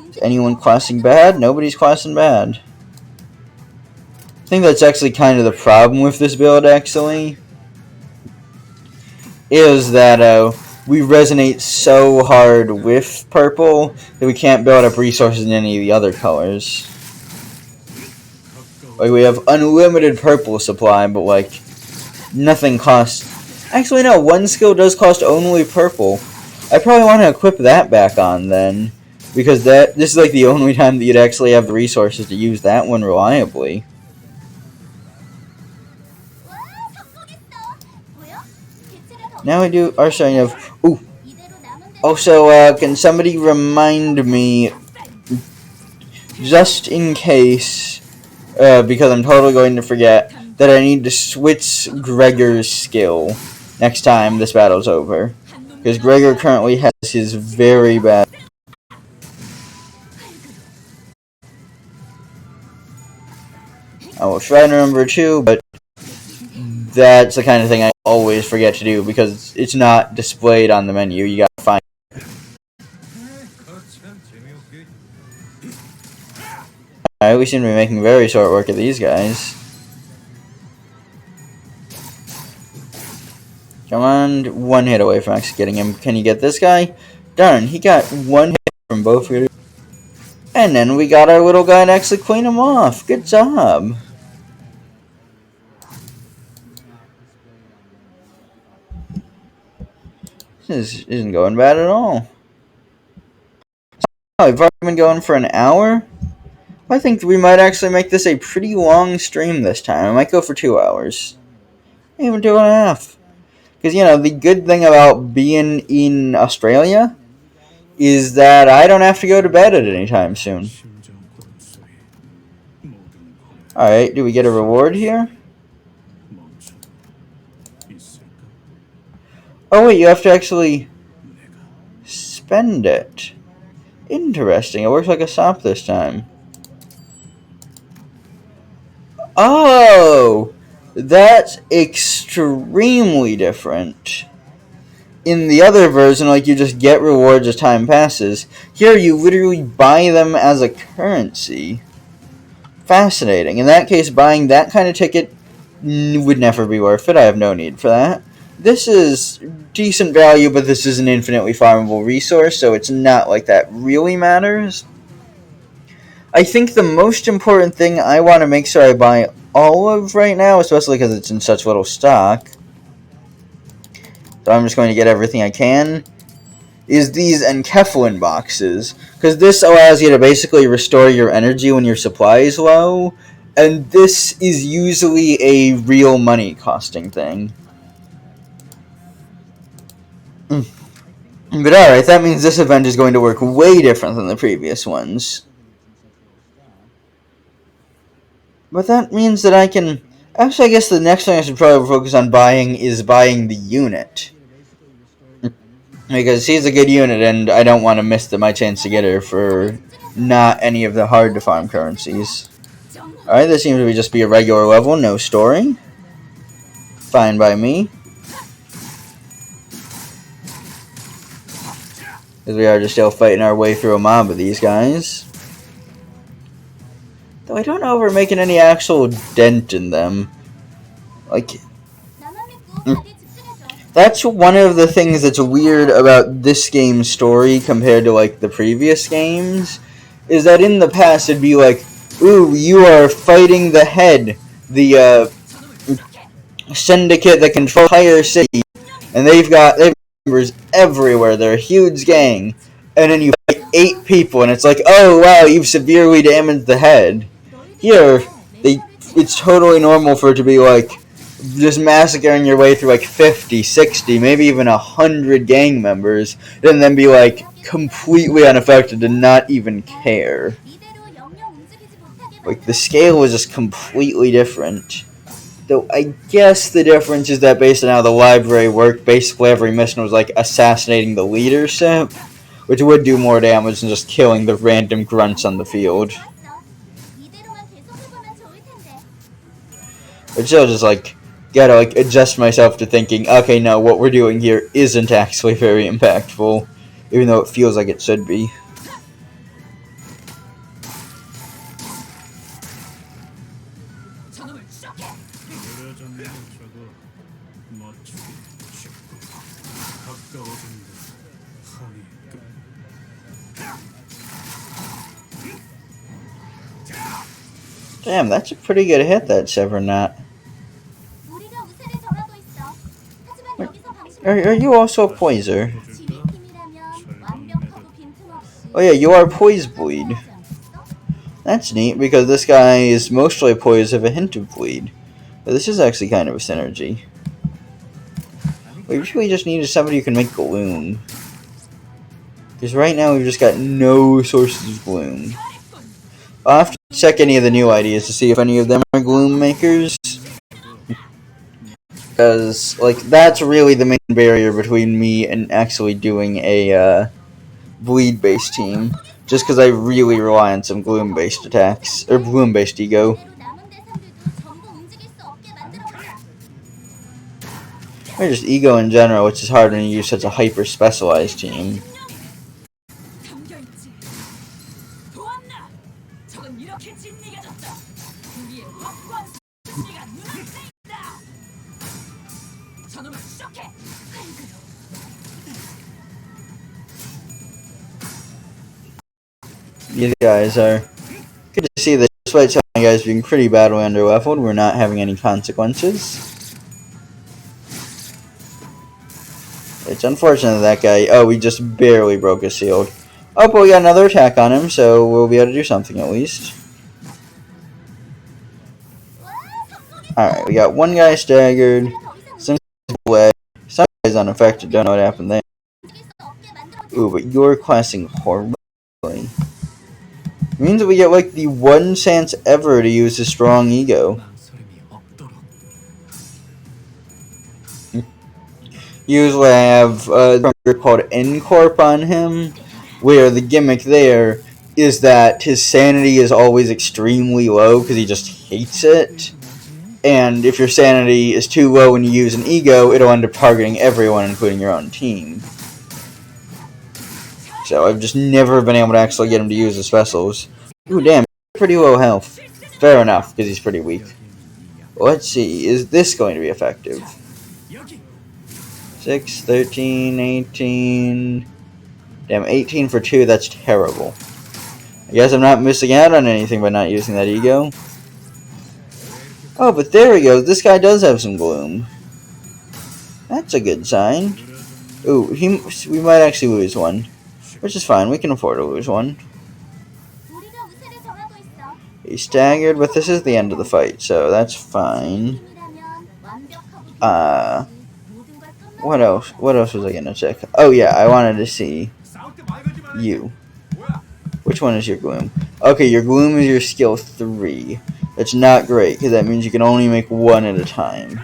Is anyone classing bad? Nobody's classing bad. I think that's actually kind of the problem with this build, actually. Is that we resonate so hard with purple that we can't build up resources in any of the other colors. Like, we have unlimited purple supply, but like, nothing costs... Actually, no, one skill does cost only purple. I probably want to equip that back on, then. Because this is like the only time that you'd actually have the resources to use that one reliably. Now we are starting to have... Ooh. Also, can somebody remind me, just in case, because I'm totally going to forget, that I need to switch Gregor's skill next time this battle's over. Because Gregor currently has his very bad... I will try to remember too, but that's the kind of thing I always forget to do because it's not displayed on the menu. You gotta find it. Alright, we seem to be making very short work of these guys. Come on, one hit away from actually getting him. Can you get this guy? Darn, he got one hit from both hitters. And then we got our little guy to actually clean him off. Good job. This isn't going bad at all. Oh, I've already been going for an hour? I think we might actually make this a pretty long stream this time. I might go for 2 hours. Even 2.5. Because, you know, the good thing about being in Australia is that I don't have to go to bed at any time soon. Alright, do we get a reward here? Oh wait, you have to actually spend it. Interesting, it works like a sop this time. Oh! That's extremely different. In the other version, like, you just get rewards as time passes. Here, you literally buy them as a currency. Fascinating. In that case, buying that kind of ticket would never be worth it. I have no need for that. This is decent value, but this is an infinitely farmable resource, so it's not like that really matters. I think the most important thing I want to make sure I buy all of right now, especially because it's in such little stock, so I'm just going to get everything I can, is these Enkephalin boxes. Because this allows you to basically restore your energy when your supply is low, and this is usually a real money costing thing. But alright, that means this event is going to work way different than the previous ones. But that means that I can... Actually, I guess the next thing I should probably focus on buying is buying the unit. Because he's a good unit, and I don't want to miss my chance to get her for not any of the hard-to-farm currencies. Alright, this seems to just be a regular level, no story. Fine by me. Because we are just still fighting our way through a mob of these guys. Though I don't know if we're making any actual dent in them. Like... That's one of the things that's weird about this game's story compared to, like, the previous games. Is that in the past it'd be like, ooh, you are fighting the head. The, syndicate that controls the entire city. And they have members everywhere. They're a huge gang. And then you fight 8 people, and it's like, oh, wow, you've severely damaged the head. Here, it's totally normal for it to be like, just massacring your way through like 50, 60, maybe even 100 gang members, and then be like completely unaffected and not even care. Like, the scale was just completely different. Though I guess the difference is that based on how the library worked, basically every mission was like assassinating the leadership, which would do more damage than just killing the random grunts on the field. But still, just like, gotta like adjust myself to thinking, okay, no, what we're doing here isn't actually very impactful, even though it feels like it should be. Damn, that's a pretty good hit, that Sever Knot. Are you also a poiser? Oh yeah, you are Poise Bleed. That's neat, because this guy is mostly poised with a hint of bleed. But this is actually kind of a synergy. We really just needed somebody who can make gloom. Because right now we've just got no sources of gloom. I'll have to check any of the new ideas to see if any of them are gloom makers. Because, like, that's really the main barrier between me and actually doing a, bleed-based team. Just because I really rely on some gloom-based attacks. Or gloom-based ego. Or just ego in general, which is hard when you use such a hyper-specialized team. These guys are good to see that despite some of you guys being pretty badly underleveled, we're not having any consequences. It's unfortunate that guy... Oh, we just barely broke his shield. Oh, but we got another attack on him, so we'll be able to do something at least. Alright, we got one guy staggered, some guys bled, some guys unaffected, don't know what happened there. Ooh, but you're classing horribly. It means that we get like the one chance ever to use a strong ego. Usually I have a called N-Corp on him, where the gimmick there is that his sanity is always extremely low because he just hates it. And if your sanity is too low when you use an ego, it'll end up targeting everyone, including your own team. So I've just never been able to actually get him to use the specials. Ooh, damn, pretty low health. Fair enough, because he's pretty weak. Let's see, is this going to be effective? 6, 13, 18... Damn, 18 for 2, that's terrible. I guess I'm not missing out on anything by not using that ego. Oh, but there we go, this guy does have some gloom. That's a good sign. Ooh, we might actually lose one. Which is fine, we can afford to lose one. He's staggered, but this is the end of the fight, so that's fine. What else? What else was I gonna check? Oh yeah, I wanted to see you. Which one is your gloom? Okay, your gloom is your skill 3. That's not great, because that means you can only make one at a time.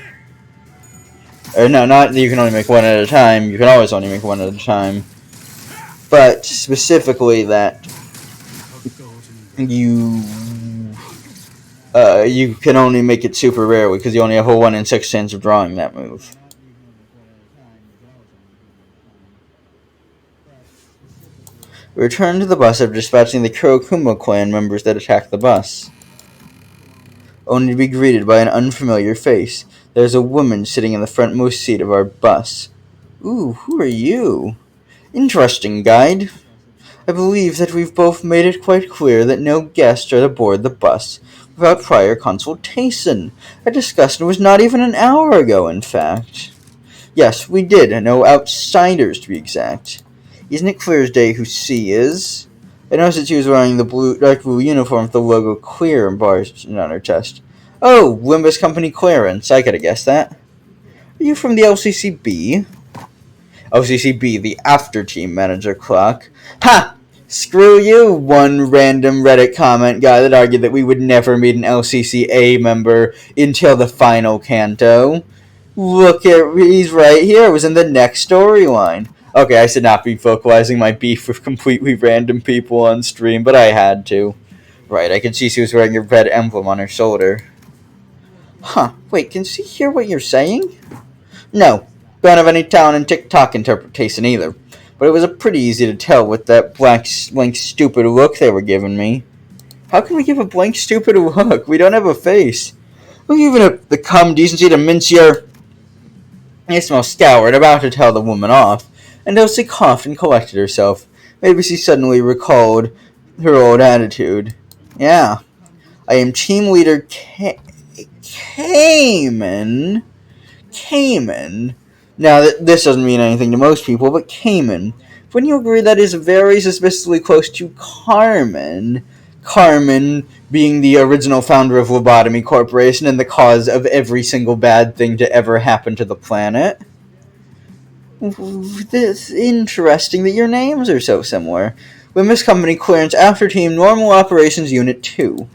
Or no, not that you can only make one at a time, you can always only make one at a time. But specifically that you can only make it super rarely, because you only have a 1 in 6 chance of drawing that move. We return to the bus after dispatching the Kurokuma clan members that attacked the bus, only to be greeted by an unfamiliar face. There's a woman sitting in the frontmost seat of our bus. Ooh, who are you? Interesting, guide. I believe that we've both made it quite clear that no guests are aboard the bus without prior consultation. Our discussion was not even an hour ago, in fact. Yes, we did, and no outsiders to be exact. Isn't it clear as day who C is? I noticed that she was wearing the dark blue uniform with the logo Clear embossed on her chest. Oh, Limbus Company Clearance, I could have guessed that. Are you from the LCCB? LCCB, the after team manager clock. Ha! Screw you, one random Reddit comment guy that argued that we would never meet an LCCA member until the final canto. Look at, he's right here, it was in the next storyline. Okay, I should not be vocalizing my beef with completely random people on stream, but I had to. Right, I could see she was wearing a red emblem on her shoulder. Huh, wait, can she hear what you're saying? No, don't have any talent in TikTok interpretation either. But it was pretty easy to tell with that blank, stupid look they were giving me. How can we give a blank, stupid look? We don't have a face. We even have the common decency to mince your... Ismael scoured, about to tell the woman off, and Elsie coughed and collected herself. Maybe she suddenly recalled her old attitude. Yeah, I am team leader Cayman. Cayman. Now, this doesn't mean anything to most people, but Cayman. Wouldn't you agree that is very suspiciously close to Carmen? Carmen being the original founder of Lobotomy Corporation and the cause of every single bad thing to ever happen to the planet. It's interesting that your names are so similar. Limbus Company Clearance After Team Normal Operations Unit 2.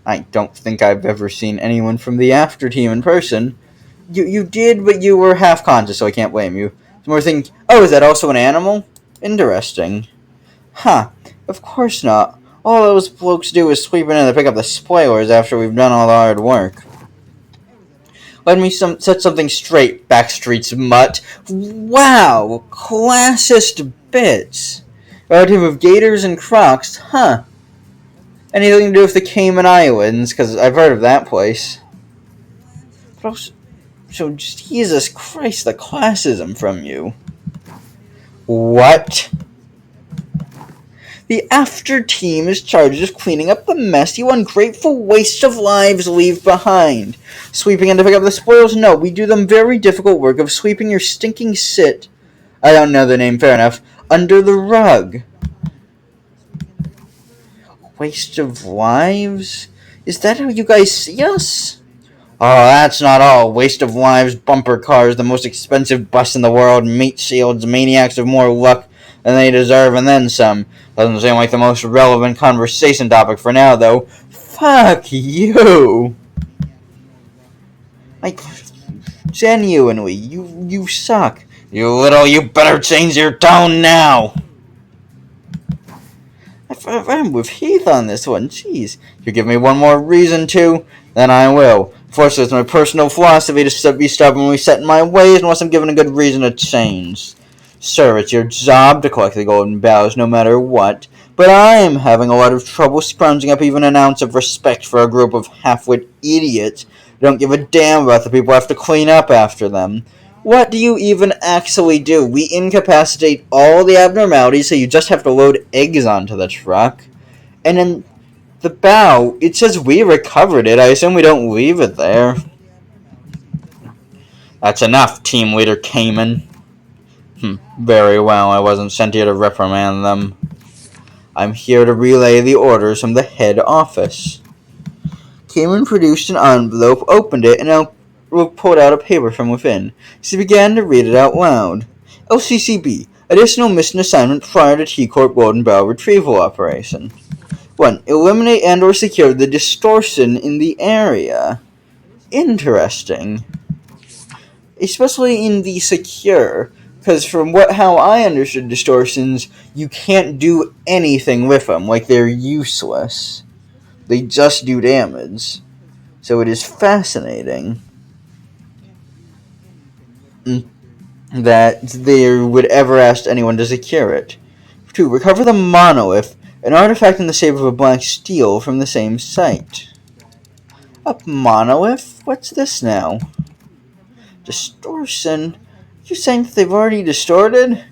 I don't think I've ever seen anyone from the After Team in person. You did, but you were half-conscious, so I can't blame you. Some more things. Oh, is that also an animal? Interesting. Huh. Of course not. All those blokes do is sweep in and pick up the spoilers after we've done all the hard work. Let me set something straight, Backstreet's mutt. Wow! Classist bits. Relative of gators and crocs, huh? Anything to do with the Cayman Islands, because I've heard of that place. But also, so, Jesus Christ, the classism from you. What? The after team is charged with cleaning up the mess you ungrateful wastes of lives leave behind. Sweeping in to pick up the spoils? No, we do the very difficult work of sweeping your stinking sit. I don't know the name, fair enough. Under the rug. Waste of lives? Is that how you guys see us? Oh, that's not all. Waste of lives, bumper cars, the most expensive bus in the world, meat shields, maniacs with more luck than they deserve, and then some. Doesn't seem like the most relevant conversation topic for now, though. Fuck you! Like, genuinely, you suck. You better change your tone now! I'm with Heath on this one. Jeez. If you give me one more reason to, then I will. Fortunately, it's my personal philosophy to be stubbornly set in my ways unless I'm given a good reason to change. Sir, it's your job to collect the golden boughs no matter what, but I'm having a lot of trouble scrounging up even an ounce of respect for a group of half-wit idiots who don't give a damn about the people who have to clean up after them. What do you even actually do? We incapacitate all the abnormalities so you just have to load eggs onto the truck. And then the bow, it says we recovered it. I assume we don't leave it there. That's enough, team leader Cayman. Very well, I wasn't sent here to reprimand them. I'm here to relay the orders from the head office. Cayman produced an envelope, opened it, and pulled out a paper from within. She began to read it out loud. LCCB. Additional mission assignment prior to T-Corp Golden Bow retrieval operation. 1. Eliminate and or secure the distortion in the area. Interesting. Especially in the secure, because from how I understood distortions, you can't do anything with them. Like, they're useless. They just do damage. So it is fascinating that they would ever ask anyone to secure it. 2. Recover the monolith, an artifact in the shape of a black steel from the same site. A monolith? What's this now? Distortion? Are you saying that they've already distorted?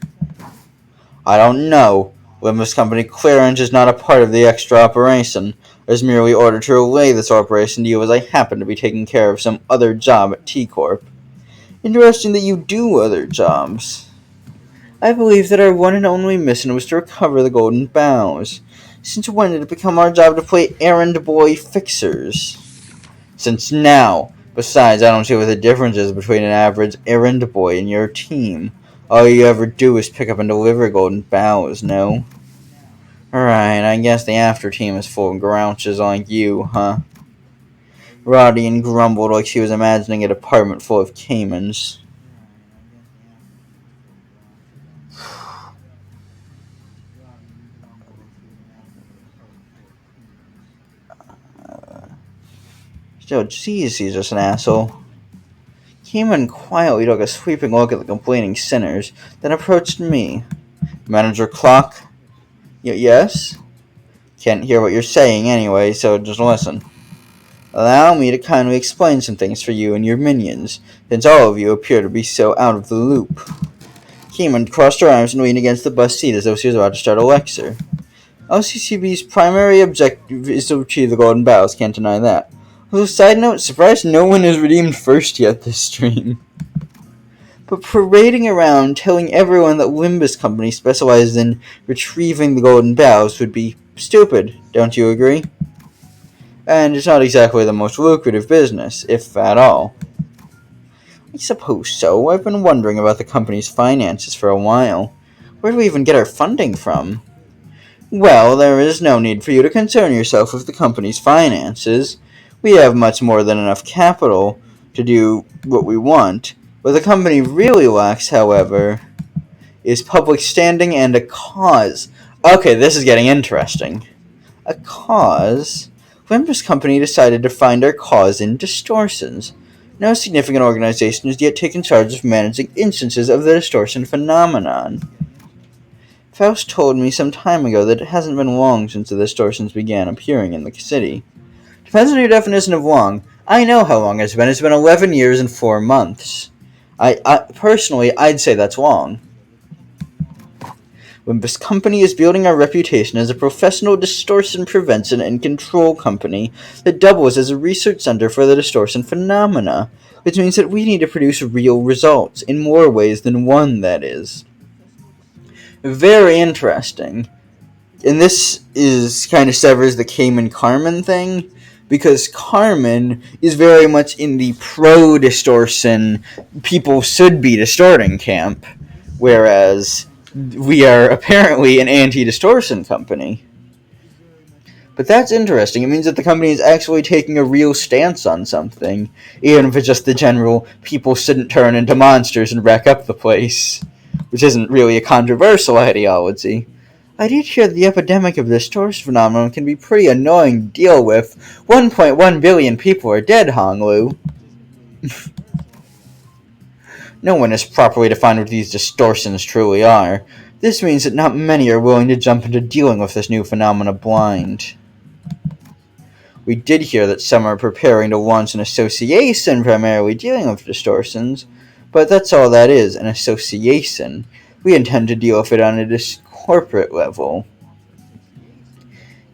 I don't know. Limbus Company clearance is not a part of the extra operation. I was merely ordered to relay this operation to you as I happen to be taking care of some other job at T-Corp. Interesting that you do other jobs. I believe that our one and only mission was to recover the golden boughs. Since when did it become our job to play errand boy fixers? Since now. Besides, I don't see what the difference is between an average errand boy and your team. All you ever do is pick up and deliver golden boughs, no? Right, I guess the after team is full of grouches like you, huh? Rodian grumbled like she was imagining a department full of caimans. Still, geez, he's just an asshole. Cayman quietly took a sweeping look at the complaining sinners, then approached me. Manager Clock? Yes? Can't hear what you're saying anyway, so just listen. Allow me to kindly explain some things for you and your minions, since all of you appear to be so out of the loop. Cayman crossed her arms and leaned against the bus seat as though she was about to start a lecture. LCCB's primary objective is to retrieve the golden boughs, can't deny that. Although, side note, surprised no one has redeemed first yet this stream. But parading around telling everyone that Limbus Company specializes in retrieving the golden boughs would be stupid, don't you agree? And it's not exactly the most lucrative business, if at all. I suppose so. I've been wondering about the company's finances for a while. Where do we even get our funding from? Well, there is no need for you to concern yourself with the company's finances. We have much more than enough capital to do what we want. What the company really lacks, however, is public standing and a cause. Okay, this is getting interesting. A cause? Limbus Company decided to find our cause in distortions. No significant organization has yet taken charge of managing instances of the distortion phenomenon. Faust told me some time ago that it hasn't been long since the distortions began appearing in the city. Depends on your definition of long. I know how long it's been. It's been 11 years and 4 months. I personally, I'd say that's long. Limbus Company is building our reputation as a professional distortion prevention and control company that doubles as a research center for the distortion phenomena, which means that we need to produce real results, in more ways than one, that is. Very interesting. And this is kind of severs the Cayman Carmen thing, because Carmen is very much in the pro-distortion, people should be distorting camp, whereas we are apparently an anti-distortion company. But that's interesting. It means that the company is actually taking a real stance on something, even if it's just the general people shouldn't turn into monsters and wreck up the place, which isn't really a controversial ideology. I did hear that the epidemic of distortion phenomenon can be pretty annoying to deal with. 1.1 billion people are dead, Honglu. No one has properly defined what these distortions truly are. This means that not many are willing to jump into dealing with this new phenomena blind. We did hear that some are preparing to launch an association primarily dealing with distortions, but that's all that is, an association. We intend to deal with it on a corporate level.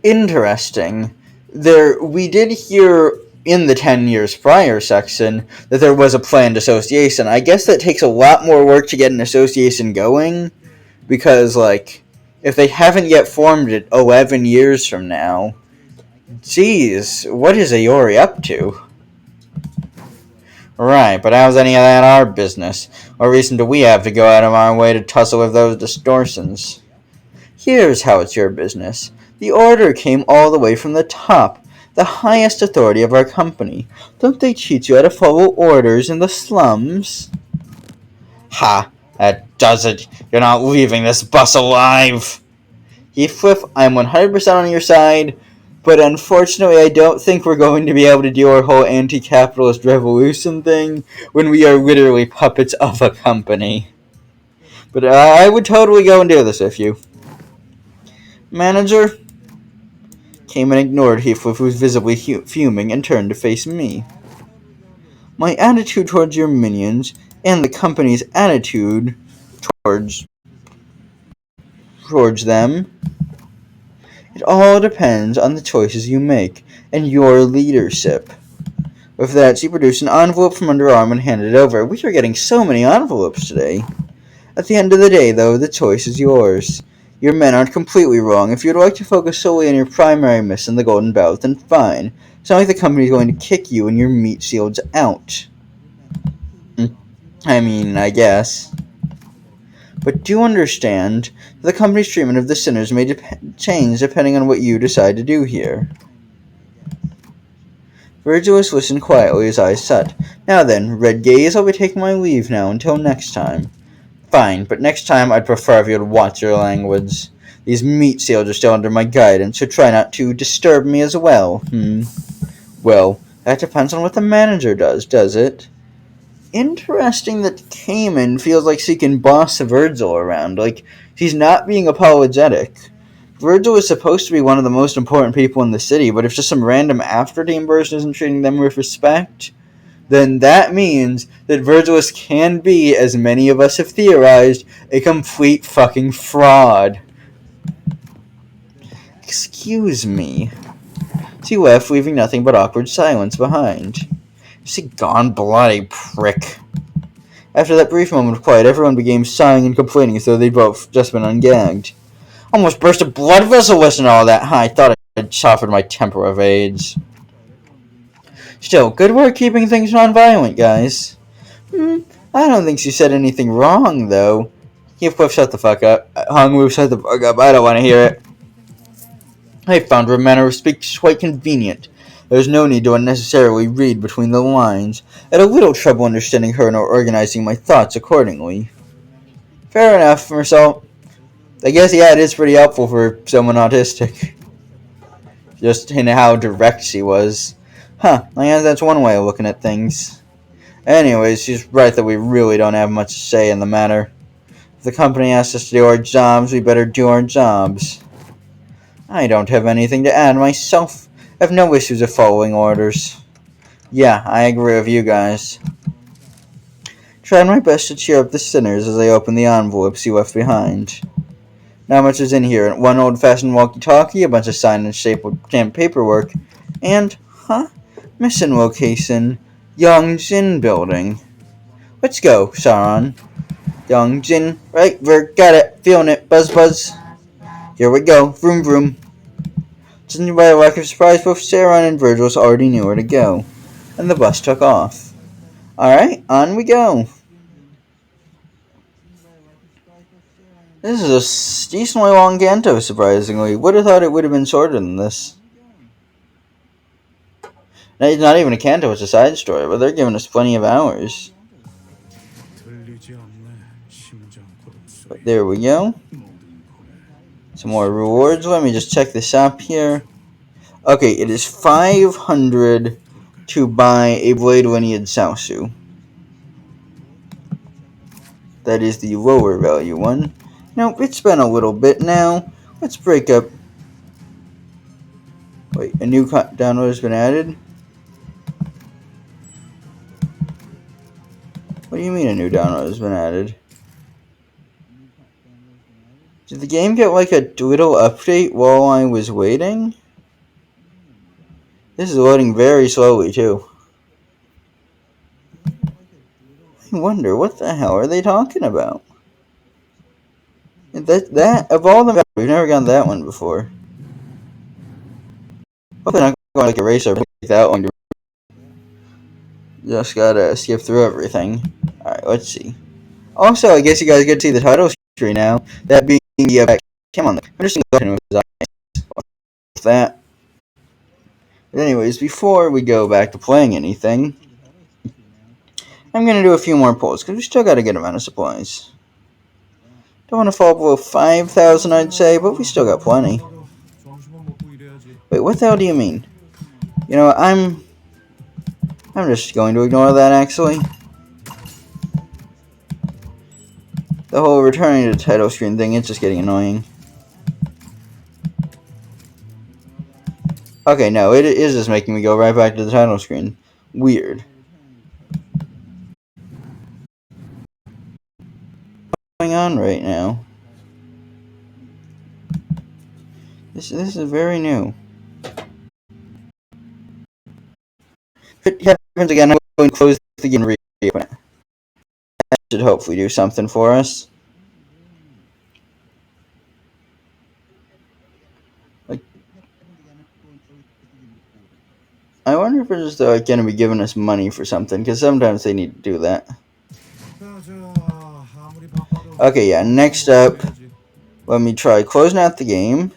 Interesting. We did hear in the 10 years prior section that there was a planned association. I guess that takes a lot more work to get an association going, because, if they haven't yet formed it 11 years from now, geez, what is Aori up to? Right, but how's any of that our business? What reason do we have to go out of our way to tussle with those distortions? Here's how it's your business. The order came all the way from the top, the highest authority of our company. Don't they teach you how to follow orders in the slums? Ha! That does it. You're not leaving this bus alive! Heathcliff, I'm 100% on your side, but unfortunately I don't think we're going to be able to do our whole anti-capitalist revolution thing when we are literally puppets of a company. But I would totally go and do this with you. Manager? Came and ignored Heathcliff, who was visibly fuming, and turned to face me. My attitude towards your minions, and the company's attitude towards them, it all depends on the choices you make, and your leadership. With that, she produced an envelope from under her arm and handed it over. We are getting so many envelopes today. At the end of the day, though, the choice is yours. Your men aren't completely wrong. If you'd like to focus solely on your primary mission, the Golden Belt, then fine. It's not like the company's going to kick you and your meat shields out. I guess. But do understand that the company's treatment of the sinners may change depending on what you decide to do here. Virgilus listened quietly, his eyes set. Now then, Red Gaze, I'll be taking my leave now until next time. Fine, but next time I'd prefer if you'd watch your language. These meat seals are still under my guidance, so try not to disturb me as well. Well, that depends on what the manager does it? Interesting that Cayman feels like she can boss Virgil around. She's not being apologetic. Virgil is supposed to be one of the most important people in the city, but if just some random after-team person isn't treating them with respect, then that means that Virgilus can be, as many of us have theorized, a complete fucking fraud. Excuse me. She left, leaving nothing but awkward silence behind. Is he gone, bloody prick? After that brief moment of quiet, everyone began sighing and complaining as though they'd both just been ungagged. Almost burst a blood vessel listening to all that. I thought I'd suffered my temper of age. Still, good work keeping things non-violent, guys. I don't think she said anything wrong, though. Heathcliff, shut the fuck up. Hongwu, shut the fuck up. I don't want to hear it. I found her manner of speech quite convenient. There's no need to unnecessarily read between the lines. I had a little trouble understanding her nor organizing my thoughts accordingly. Fair enough, Marcel. I guess, yeah, it is pretty helpful for someone autistic. Just in how direct she was. I guess that's one way of looking at things. Anyways, she's right that we really don't have much to say in the matter. If the company asks us to do our jobs, we better do our jobs. I don't have anything to add myself. I have no issues with following orders. Yeah, I agree with you guys. Tried my best to cheer up the sinners as I opened the envelope she left behind. Not much is in here. One old-fashioned walkie-talkie, a bunch of signed and stamped paperwork, and, missing location, Yongjin Building. Let's go, Sauron. Yongjin, right, got it, feeling it, buzz buzz. Here we go, vroom vroom. Judging by a lack of surprise, both Sauron and Virgil already knew where to go, and the bus took off. Alright, on we go. This is a decently long canto, surprisingly. Would have thought it would have been shorter than this. Now, it's not even a canto, it's a side story, but they're giving us plenty of hours. But there we go. Some more rewards. Let me just check this up here. Okay, it is 500 to buy a Blade Lineage Saosu. That is the lower value one. Now, it's been a little bit now. Let's break up. Wait, a new download has been added? What do you mean a new download has been added? Did the game get like a little update while I was waiting? This is loading very slowly too. I wonder, what the hell are they talking about? That of all the we've never gotten that one before. Hopefully not going like a racer like that one. Just gotta skip through everything. Alright, let's see. Also, I guess you guys get to see the title screen now. That being the come on, I'm just going to with that. But anyways, before we go back to playing anything, I'm gonna do a few more polls because we still got a good amount of supplies. Don't want to fall below 5,000, I'd say, but we still got plenty. Wait, what the hell do you mean? You know, I'm just going to ignore that, actually. The whole returning to the title screen thing, it's just getting annoying. Okay, no, it is just making me go right back to the title screen. Weird. What's going on right now? This is very new. If it happens again, I'm going to close the game and reopen it. That should hopefully do something for us. Like, I wonder if it's just going to be giving us money for something, because sometimes they need to do that. Okay, yeah, next up, let me try closing out the game.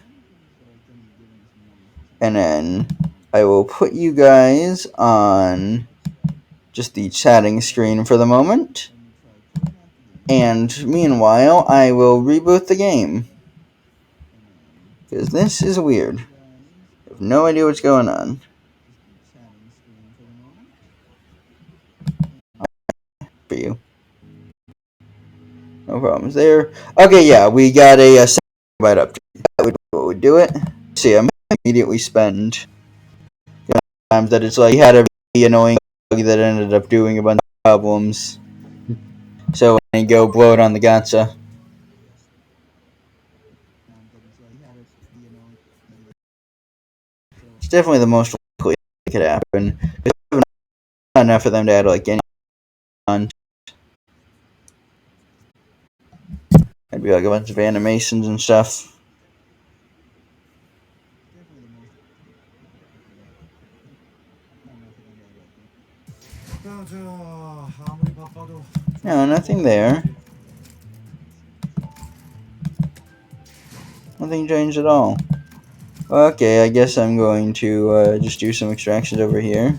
And then I will put you guys on just the chatting screen for the moment. And meanwhile, I will reboot the game. Because this is weird. I have no idea what's going on. For you. No problems there. Okay, yeah, we got a byte update. That would do it. See, I'm immediately spend times that it's like you had a really annoying bug that ended up doing a bunch of problems. So I go blow it on the gacha. It's definitely the most likely it could happen. There's not enough for them to add like any on. It'd be like a bunch of animations and stuff. No, nothing there. Nothing changed at all. Okay, I guess I'm going to just do some extractions over here.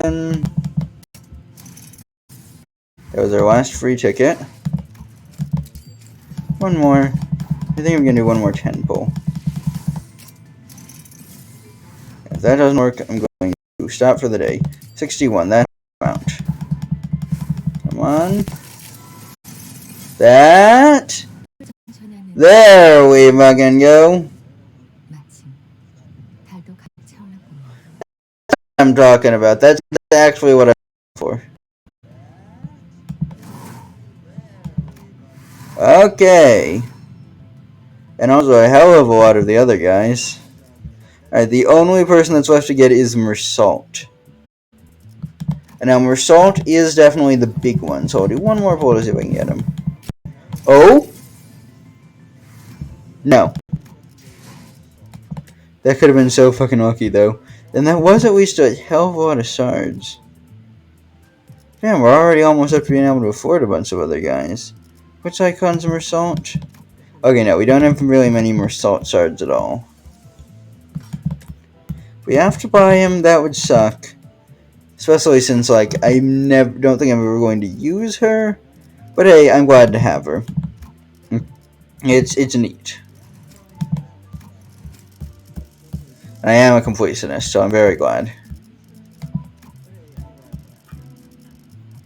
And that was our last free ticket. One more. I think I'm going to do one more 10 pull. If that doesn't work, I'm going to stop for the day. 61, that's the amount. Come on. That. There we fucking go. I'm talking about. That's actually what I'm for. Okay. And also a hell of a lot of the other guys. Alright, the only person that's left to get is Mersault. And now Mersault is definitely the big one, so I'll do one more pull to see if I can get him. Oh? No. That could have been so fucking lucky, though. And that was at least a hell of a lot of shards. Damn, we're already almost up to being able to afford a bunch of other guys. Which icon's Mersault? Okay, no, we don't have really many Mersault shards at all. If we have to buy him, that would suck. Especially since, like, I don't think I'm ever going to use her. But hey, I'm glad to have her. It's neat. I am a completionist, so I'm very glad.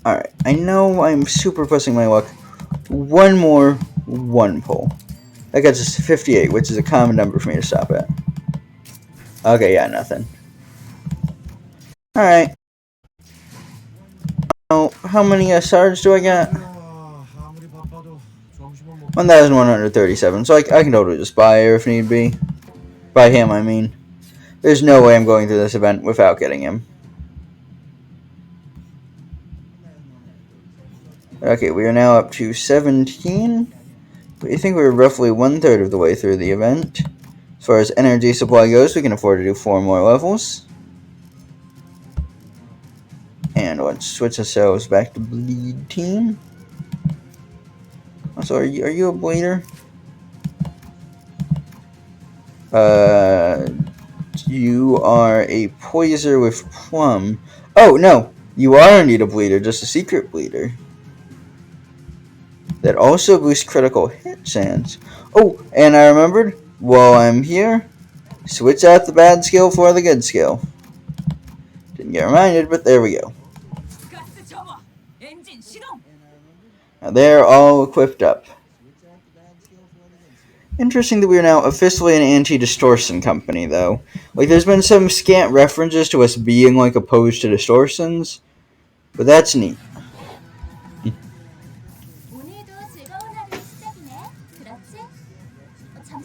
Alright, I know I'm super pushing my luck. One more, one pull. That gets us to 58, which is a common number for me to stop at. Okay, yeah, nothing. Alright. Now, how many shards do I got? 1,137, so I can totally just buy her if need be. Buy him, I mean. There's no way I'm going through this event without getting him. Okay, we are now up to 17. I think we're roughly 1/3 of the way through the event. As far as energy supply goes, we can afford to do 4 more levels. And let's switch ourselves back to Bleed Team. Also, are you a bleeder? You are a poiser with plum. Oh, no! You are indeed a bleeder, just a secret bleeder. That also boosts critical hit chance. Oh, and I remembered, while I'm here, switch out the bad skill for the good skill. Didn't get reminded, but there we go. Now they're all equipped up. Interesting that we are now officially an anti-distortion company, though. Like, there's been some scant references to us being, like, opposed to distortions, but that's neat.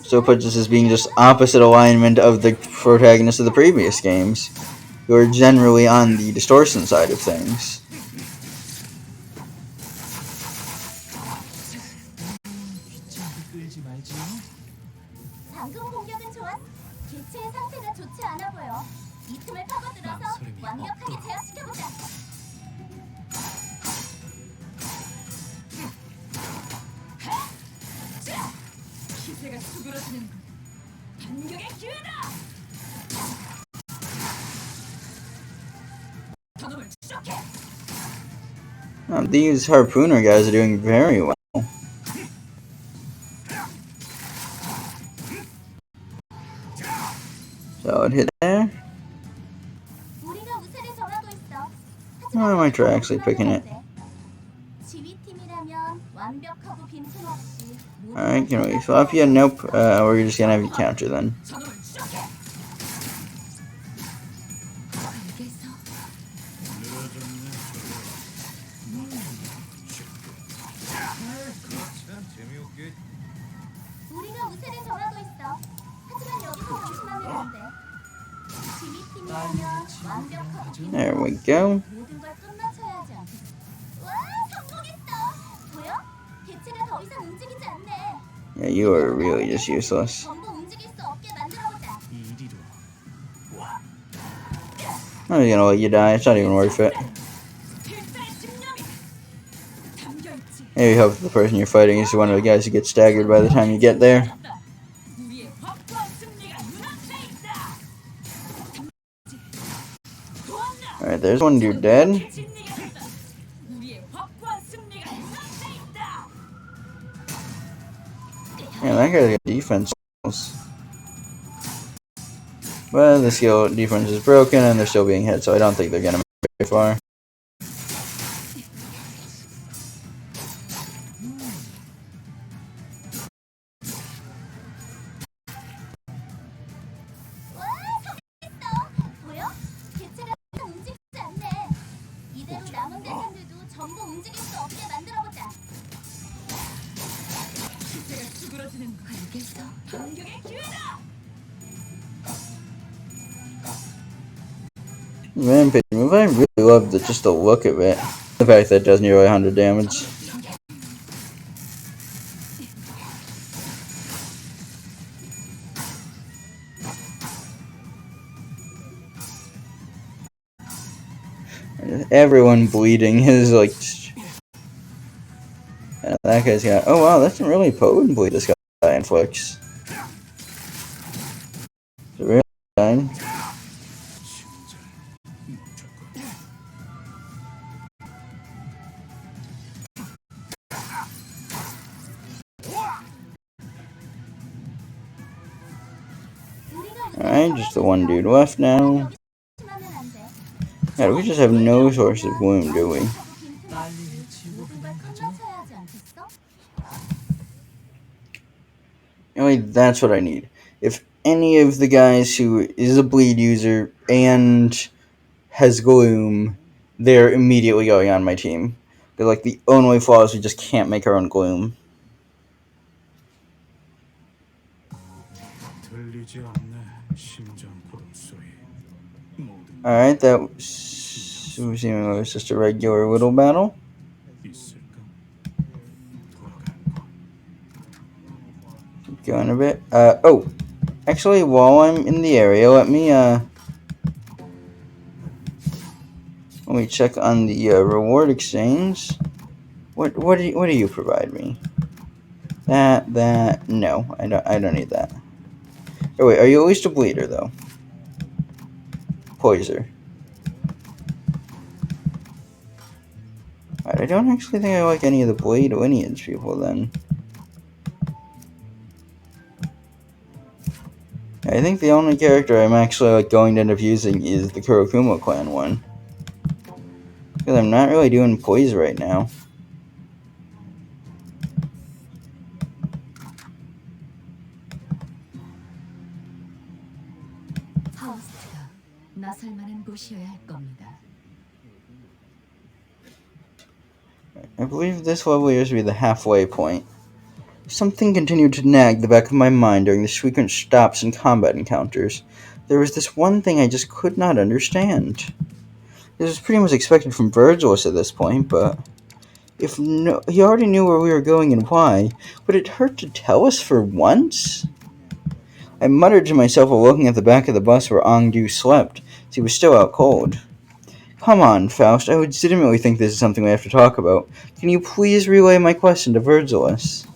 So it puts us as being just opposite alignment of the protagonists of the previous games, who are generally on the distortion side of things. These harpooner guys are doing very well. So it hit there. I might try actually picking it. Alright, can we swap you? Nope. We're just gonna have you counter then. There we go. Yeah, you are really just useless. I'm just gonna let you die, it's not even worth it. Maybe hope the person you're fighting is one of the guys who gets staggered by the time you get there. Alright, there's one dude dead. Yeah, that guy's got defense. But the skill defense is broken and they're still being hit, so I don't think they're gonna make it very far. Rampage move. I really love just the look of it. The fact that it does nearly 100 damage. Everyone bleeding is like. That guy's got. Oh wow, that's a really potent bleed this guy inflicts. It's a real time. Alright, just the one dude left now. Yeah, we just have no source of gloom, do we? Anyway, that's what I need. If any of the guys who is a bleed user and has gloom, they're immediately going on my team. They're like the only flaw is we just can't make our own gloom. Alright, that was just a regular little battle. Keep going a bit. Oh, actually, while I'm in the area, let me check on the reward exchange. What do you provide me? That no, I don't need that. Oh wait, are you at least a bleeder though? Poiser. Right, I don't actually think I like any of the blade lineage people then. I think the only character I'm actually like going to end up using is the Kurokuma clan one. Because I'm not really doing poise right now. I believe this level appears to be the halfway point. Something continued to nag the back of my mind during the frequent stops and combat encounters. There was this one thing I just could not understand. This was pretty much expected from Virgilus at this point, but he already knew where we were going and why, would it hurt to tell us for once? I muttered to myself while looking at the back of the bus where Ongdu slept, as he was still out cold. Come on, Faust, I legitimately think this is something we have to talk about. Can you please relay my question to Virgilus?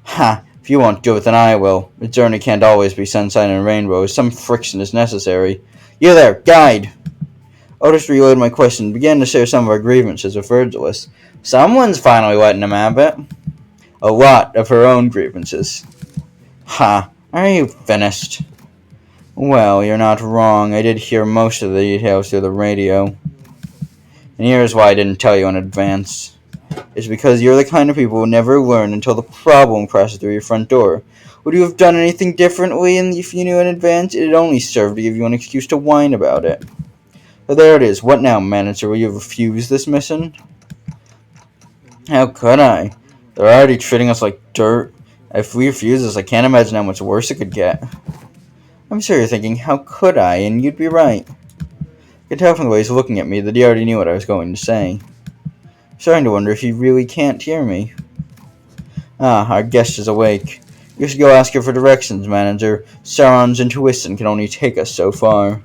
Ha! If you won't do it, then I will. A journey can't always be sunshine and rainbows. Some friction is necessary. You there, guide! Otis relayed my question and began to share some of our grievances with Virgilus. Someone's finally letting him have it. A lot of her own grievances. Ha! Are you finished? Well, you're not wrong. I did hear most of the details through the radio. And here's why I didn't tell you in advance. It's because you're the kind of people who never learn until the problem crashes through your front door. Would you have done anything differently if you knew in advance? It'd only serve to give you an excuse to whine about it. But there it is. What now, manager? Will you refuse this mission? How could I? They're already treating us like dirt. If we refuse this, I can't imagine how much worse it could get. I'm sure you're thinking, how could I? And you'd be right. I could tell from the way he's looking at me that he already knew what I was going to say. I'm starting to wonder if he really can't hear me. Ah, our guest is awake. You should go ask her for directions, manager. Sauron's intuition can only take us so far.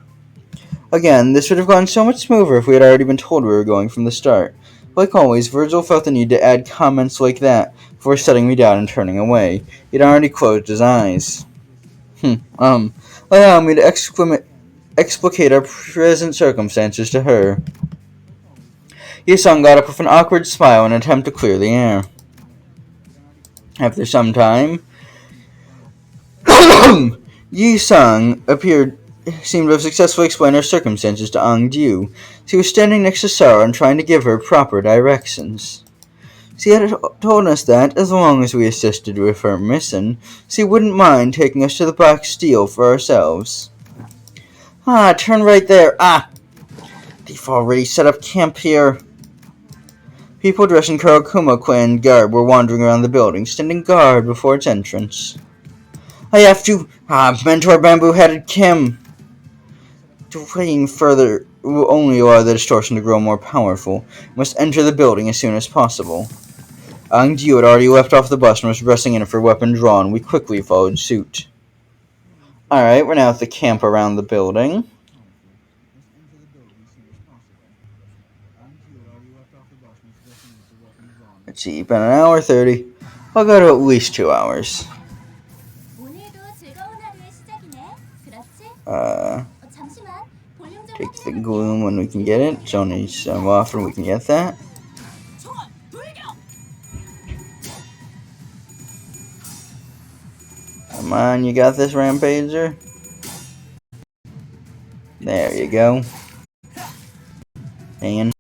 Again, this would have gone so much smoother if we had already been told we were going from the start. Like always, Virgil felt the need to add comments like that before setting me down and turning away. He'd already closed his eyes. Allow me to explicate our present circumstances to her. Yi-sung got up with an awkward smile in an attempt to clear the air. After some time, Yi-sung seemed to have successfully explained her circumstances to Ongdu. She was standing next to Sarah and trying to give her proper directions. She had told us that, as long as we assisted with her mission, she wouldn't mind taking us to the Black Steel for ourselves. Ah, turn right there. Ah! They've already set up camp here. People dressed in Karakuma clan garb were wandering around the building, standing guard before its entrance. I have to mentor bamboo-headed Kim. Delaying further will only allow the distortion to grow more powerful. We must enter the building as soon as possible. Ang Jiu had already left off the bus and was dressing in it for weapon drawn. We quickly followed suit. Alright, we're now at the camp around the building. Let's see, about an hour 30. I'll go to at least 2 hours. Take the gloom when we can get it. It's only so often we can get that. Come on, you got this, Rampager? There you go. And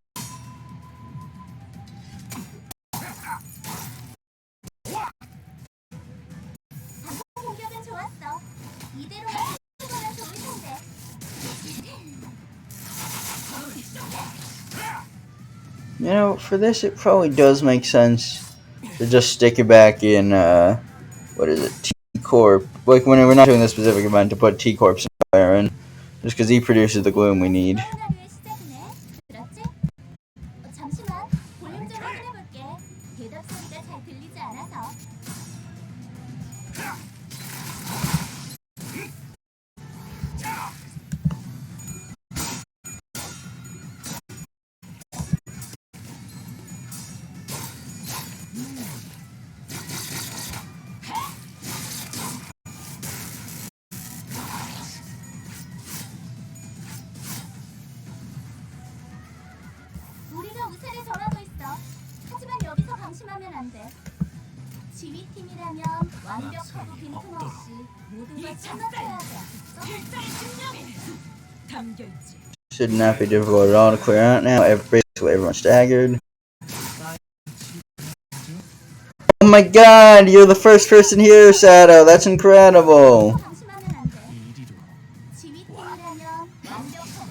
you know, for this it probably does make sense to just stick it back in, what is it, T-Corp. Like, when we're not doing this specific event, to put T-Corp's fire in. Just because he produces the gloom we need. Should not be difficult at all to clear out now. Basically everyone's staggered. Oh my god, you're the first person here, Sato. That's incredible.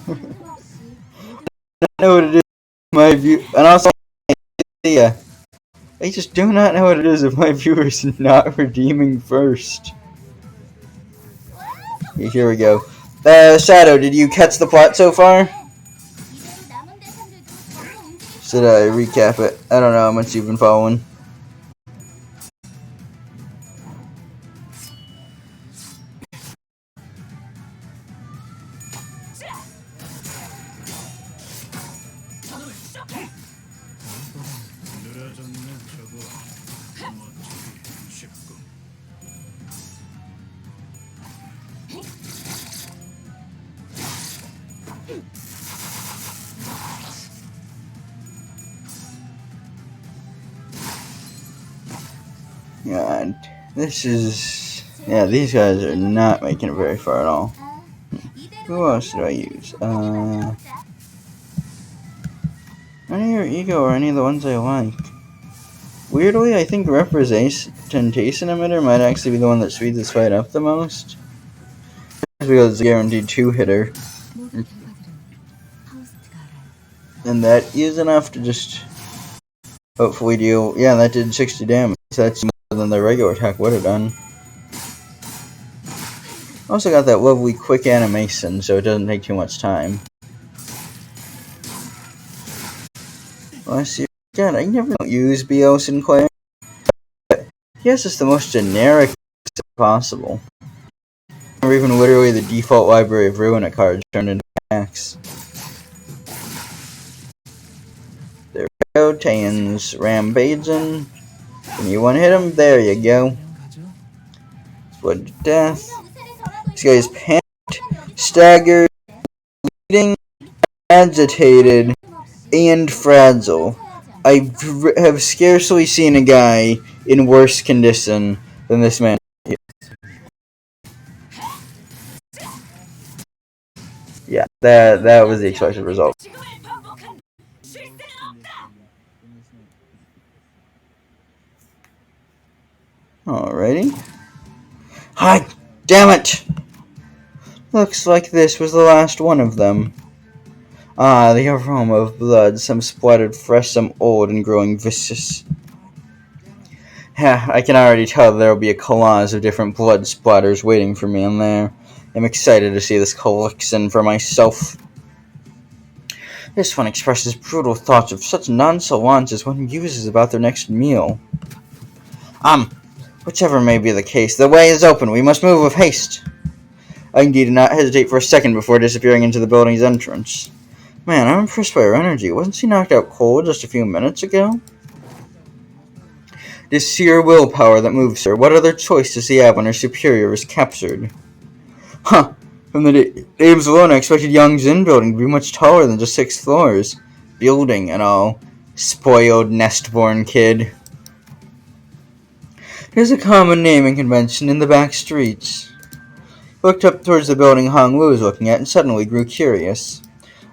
I know what it is. My view, and also, yeah, I just do not know what it is if my viewer is not redeeming first. Okay, here we go. Sato, did you catch the plot so far? Should I recap it? I don't know how much you've been following. God, this is... yeah, these guys are not making it very far at all. Who else did I use? Any of your ego or any of the ones I like. Weirdly, I think Representation Emitter might actually be the one that speeds this fight up the most. Because it's a guaranteed 2-hitter. And that is enough to just hopefully deal... yeah, that did 60 damage. That's more than the regular attack would have done. Also got that lovely quick animation, so it doesn't take too much time. Well, I see. God, I never use B.O. Sinclair. But he has just the most generic possible. Or even literally the default library of Ruin cards turned into attacks. There we go. Tayan's Rampaging. Can you one hit him? There you go. Blood to death. This guy's panicked, staggered, bleeding, agitated, and fragile. I have scarcely seen a guy in worse condition than this man. Yeah, that was the expected result. Alrighty. Hi, damn it! Looks like this was the last one of them. Ah, the aroma of blood, some splattered fresh, some old and growing vicious. I can already tell there will be a collage of different blood splatters waiting for me in there. I'm excited to see this collection for myself. This one expresses brutal thoughts of such nonchalance as one uses about their next meal. Whichever may be the case, the way is open. We must move with haste. Agni did not hesitate for a second before disappearing into the building's entrance. Man, I'm impressed by her energy. Wasn't she knocked out cold just a few minutes ago? It is sheer willpower that moves her. What other choice does she have when her superior is captured? From the names alone, I expected Yangzin building to be much taller than just 6 floors. Building and all. Spoiled nest-born kid. There's a common naming convention in the back streets. He looked up towards the building Hong Lu was looking at and suddenly grew curious.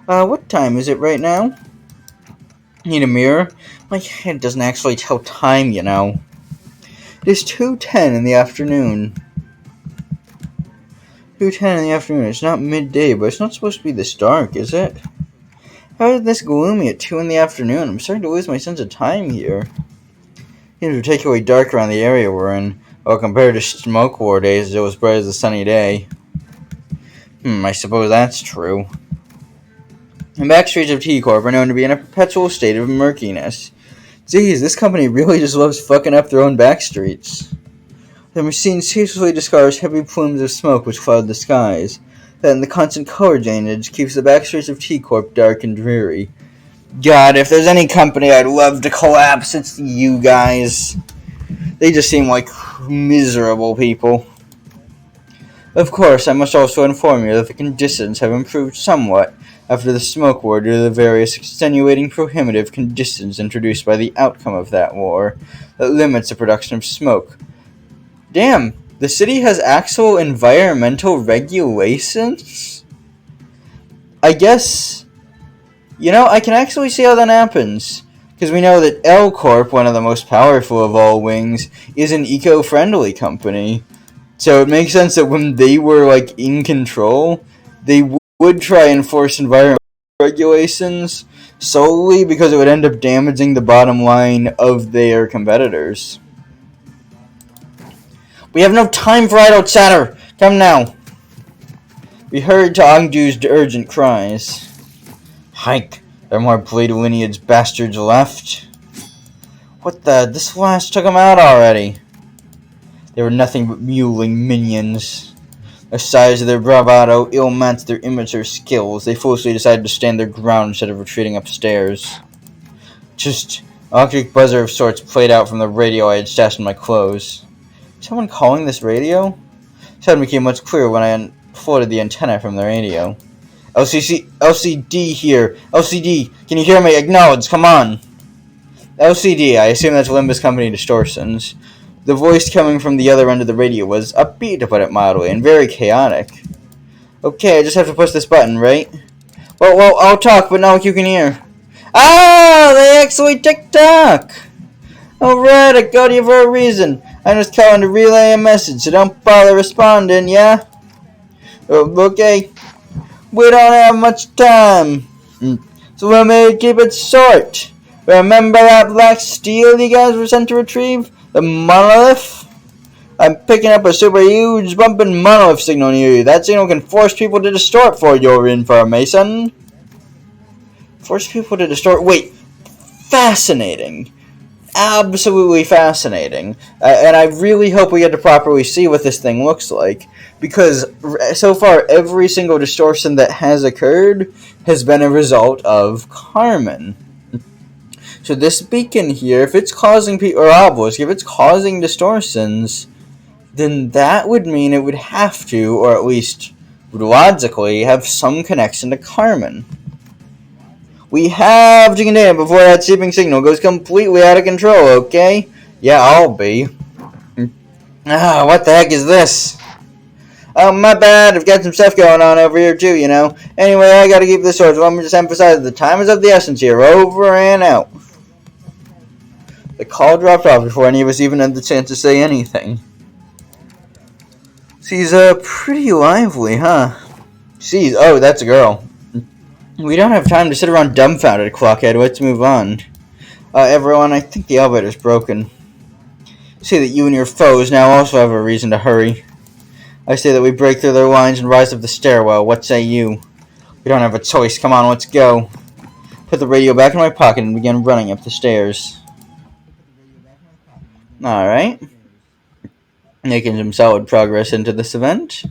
What time is it right now? Need a mirror? My head doesn't actually tell time, you know. It is 2:10 in the afternoon. 2:10 in the afternoon. It's not midday, but it's not supposed to be this dark, is it? How is this gloomy at 2 in the afternoon? I'm starting to lose my sense of time here. It is particularly dark around the area we're in. Well, compared to smoke war days, it was bright as a sunny day. I suppose that's true. The back streets of T-Corp are known to be in a perpetual state of murkiness. Geez, this company really just loves fucking up their own back streets. The machine ceaselessly discards heavy plumes of smoke which cloud the skies. Then the constant color change keeps the back streets of T-Corp dark and dreary. God, if there's any company I'd love to collapse, it's you guys. They just seem like miserable people. Of course, I must also inform you that the conditions have improved somewhat after the smoke war due to the various extenuating prohibitive conditions introduced by the outcome of that war that limits the production of smoke. Damn, the city has actual environmental regulations? I guess, I can actually see how that happens. Because we know that L Corp, one of the most powerful of all wings, is an eco-friendly company. So it makes sense that when they were, in control, they would try and enforce environmental regulations solely because it would end up damaging the bottom line of their competitors. We have no time for idle chatter! Come now! We heard Tangju's urgent cries. Hike! There are more Blade lineage bastards left. What the? This flash took them out already. They were nothing but muling minions. The size of their bravado ill-matched their immature skills. They foolishly decided to stand their ground instead of retreating upstairs. Just an electric buzzer of sorts played out from the radio I had stashed in my clothes. Someone calling this radio? Sound became much clearer when I unfolded the antenna from the radio. LCD here. LCD, can you hear me? Acknowledge, come on. LCD, I assume that's Limbus Company Distortions. The voice coming from the other end of the radio was upbeat, to put it mildly, and very chaotic. Okay, I just have to push this button, right? Well, I'll talk, but not what you can hear. Ah, they actually tick-tock! Alright, I got you for a reason. I'm just calling to relay a message, so don't bother responding, yeah? Okay. We don't have much time, so let me keep it short. Remember that black steel you guys were sent to retrieve? The monolith? I'm picking up a super huge bumping monolith signal near you. That signal can force people to distort for your information. Force people to distort? Wait, fascinating. Absolutely fascinating. And I really hope we get to properly see what this thing looks like. Because so far, every single distortion that has occurred has been a result of Carmen. So this beacon here, if it's causing or obelisk, if it's causing distortions, then that would mean it would have to, or at least would logically, have some connection to Carmen. We have to contain it before that seeping signal goes completely out of control, okay? Yeah, I'll be. What the heck is this? Oh, my bad, I've got some stuff going on over here too, Anyway, I gotta keep this short, so let me just emphasize the time is of the essence here. Over and out. The call dropped off before any of us even had the chance to say anything. She's, pretty lively, huh? Oh, that's a girl. We don't have time to sit around dumbfounded, Clockhead. Let's move on. Everyone, I think the elevator's broken. See that you and your foes now also have a reason to hurry. I say that we break through their lines and rise up the stairwell. What say you? We don't have a choice. Come on, let's go. Put the radio back in my pocket and begin running up the stairs. Alright. Making some solid progress into this event.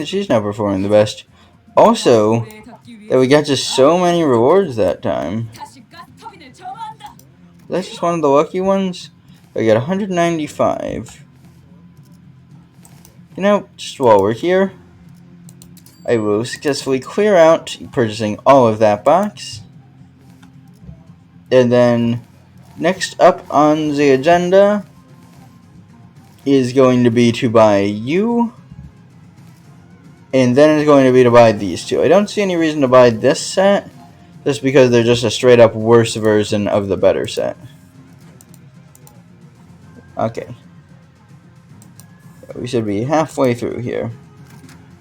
She's not performing the best. Also, that we got just so many rewards that time. That's just one of the lucky ones. I got 195. You know, just while we're here, I will successfully clear out purchasing all of that box. And then, next up on the agenda is going to be to buy you. And then it's going to be to buy these two. I don't see any reason to buy this set, just because they're just a straight up worse version of the better set. Okay. We should be halfway through here.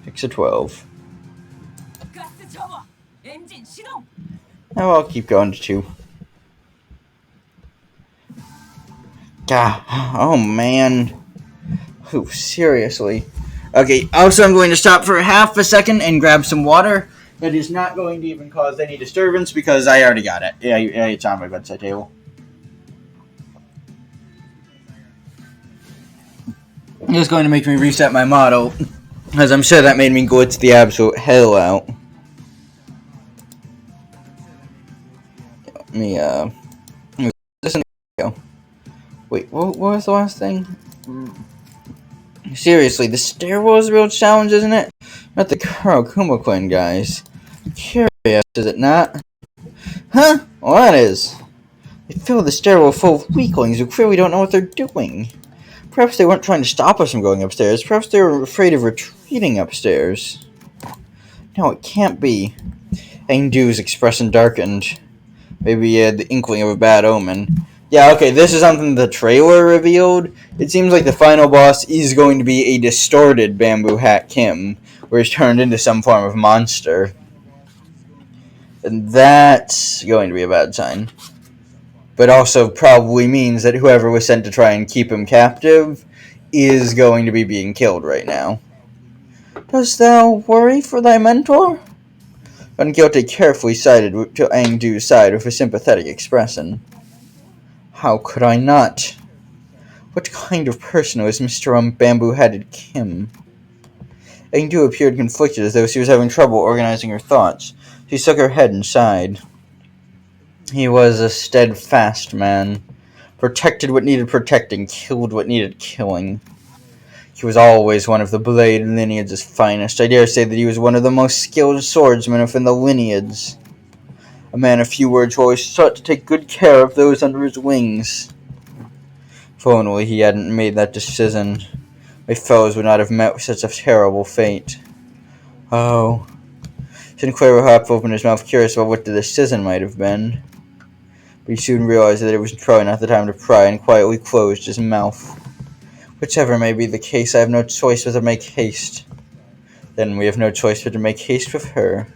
6 of 12. Now I'll keep going to 2. God, oh man. Ooh, seriously. Okay, also I'm going to stop for half a second and grab some water. That is not going to even cause any disturbance because I already got it. Yeah, it's on my bedside table. It's going to make me reset my model, as I'm sure that made me glitch the absolute hell out. Let me, listen. Wait, what was the last thing? Seriously, the stairwell is a real challenge, isn't it? Not the Kurokuma Queen, guys. Curious, is it not? Huh? Well, that is. They fill the stairwell full of weaklings who clearly don't know what they're doing. Perhaps they weren't trying to stop us from going upstairs. Perhaps they were afraid of retreating upstairs. No, it can't be. Engdu's expression darkened. Maybe he had the inkling of a bad omen. Yeah, okay, this is something the trailer revealed. It seems like the final boss is going to be a distorted Bamboo Hat Kim, where he's turned into some form of monster. And that's going to be a bad sign. But also probably means that whoever was sent to try and keep him captive is going to be being killed right now. Dost thou worry for thy mentor? Don Quixote carefully sided to Engdu's side with a sympathetic expression. How could I not? What kind of person was Mr. Bamboo-Headed Kim? Engdu appeared conflicted, as though she was having trouble organizing her thoughts. She shook her head and sighed. He was a steadfast man. Protected what needed protecting, killed what needed killing. He was always one of the Blade lineage's finest. I dare say that he was one of the most skilled swordsmen within the lineage. A man of few words who always sought to take good care of those under his wings. If only he hadn't made that decision, my fellows would not have met with such a terrible fate. Oh. Sinclair half opened his mouth, curious about what the decision might have been. But he soon realized that it was probably not the time to pry, and quietly closed his mouth. Whichever may be the case, I have no choice but to make haste. Then we have no choice but to make haste with her.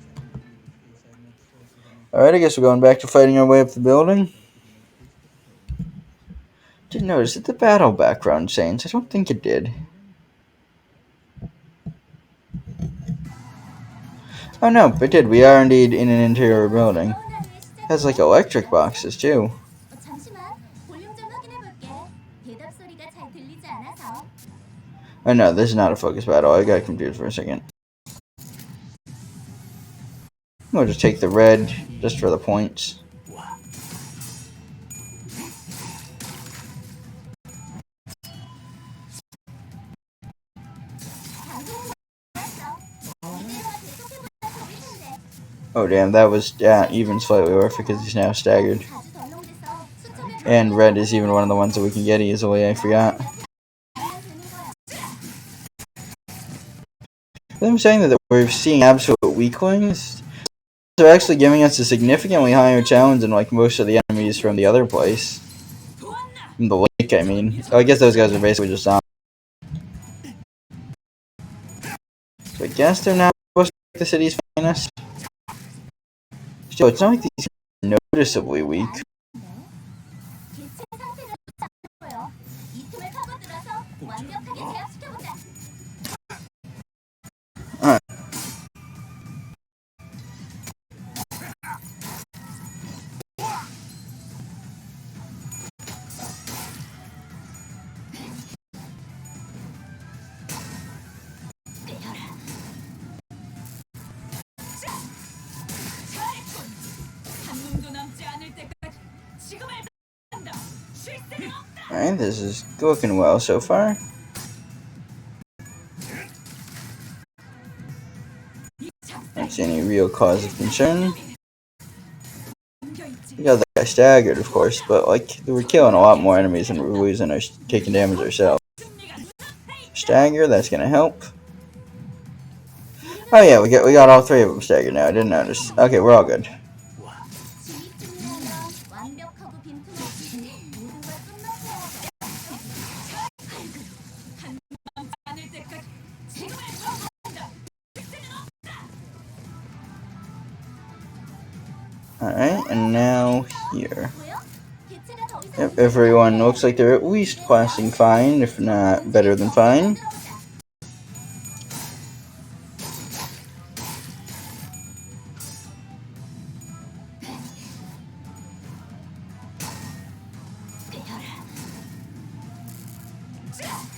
Alright, I guess we're going back to fighting our way up the building. Didn't notice, did the battle background change? I don't think it did. Oh no, it did. We are indeed in an interior building. It has like electric boxes too. Oh no, this is not a focus battle. I got confused for a second. We'll just take the red, just for the points. Oh damn, that was even slightly worth because he's now staggered. And red is even one of the ones that we can get easily, I forgot. I'm saying that we're seeing absolute weaklings. They're actually giving us a significantly higher challenge than like most of the enemies from the other place. From the lake, I mean. Oh, I guess those guys are basically just zombies. So I guess they're not supposed to make the city's finest. So it's not like these are noticeably weak. Alright. Alright, this is looking well so far. Don't see any real cause of concern. We got that guy staggered, of course, but like we're killing a lot more enemies than we're losing or taking damage ourselves. Stagger, that's gonna help. Oh yeah, we got all three of them staggered now. I didn't notice. Okay, we're all good. Alright, and now here. Yep, everyone looks like they're at least passing fine, if not better than fine.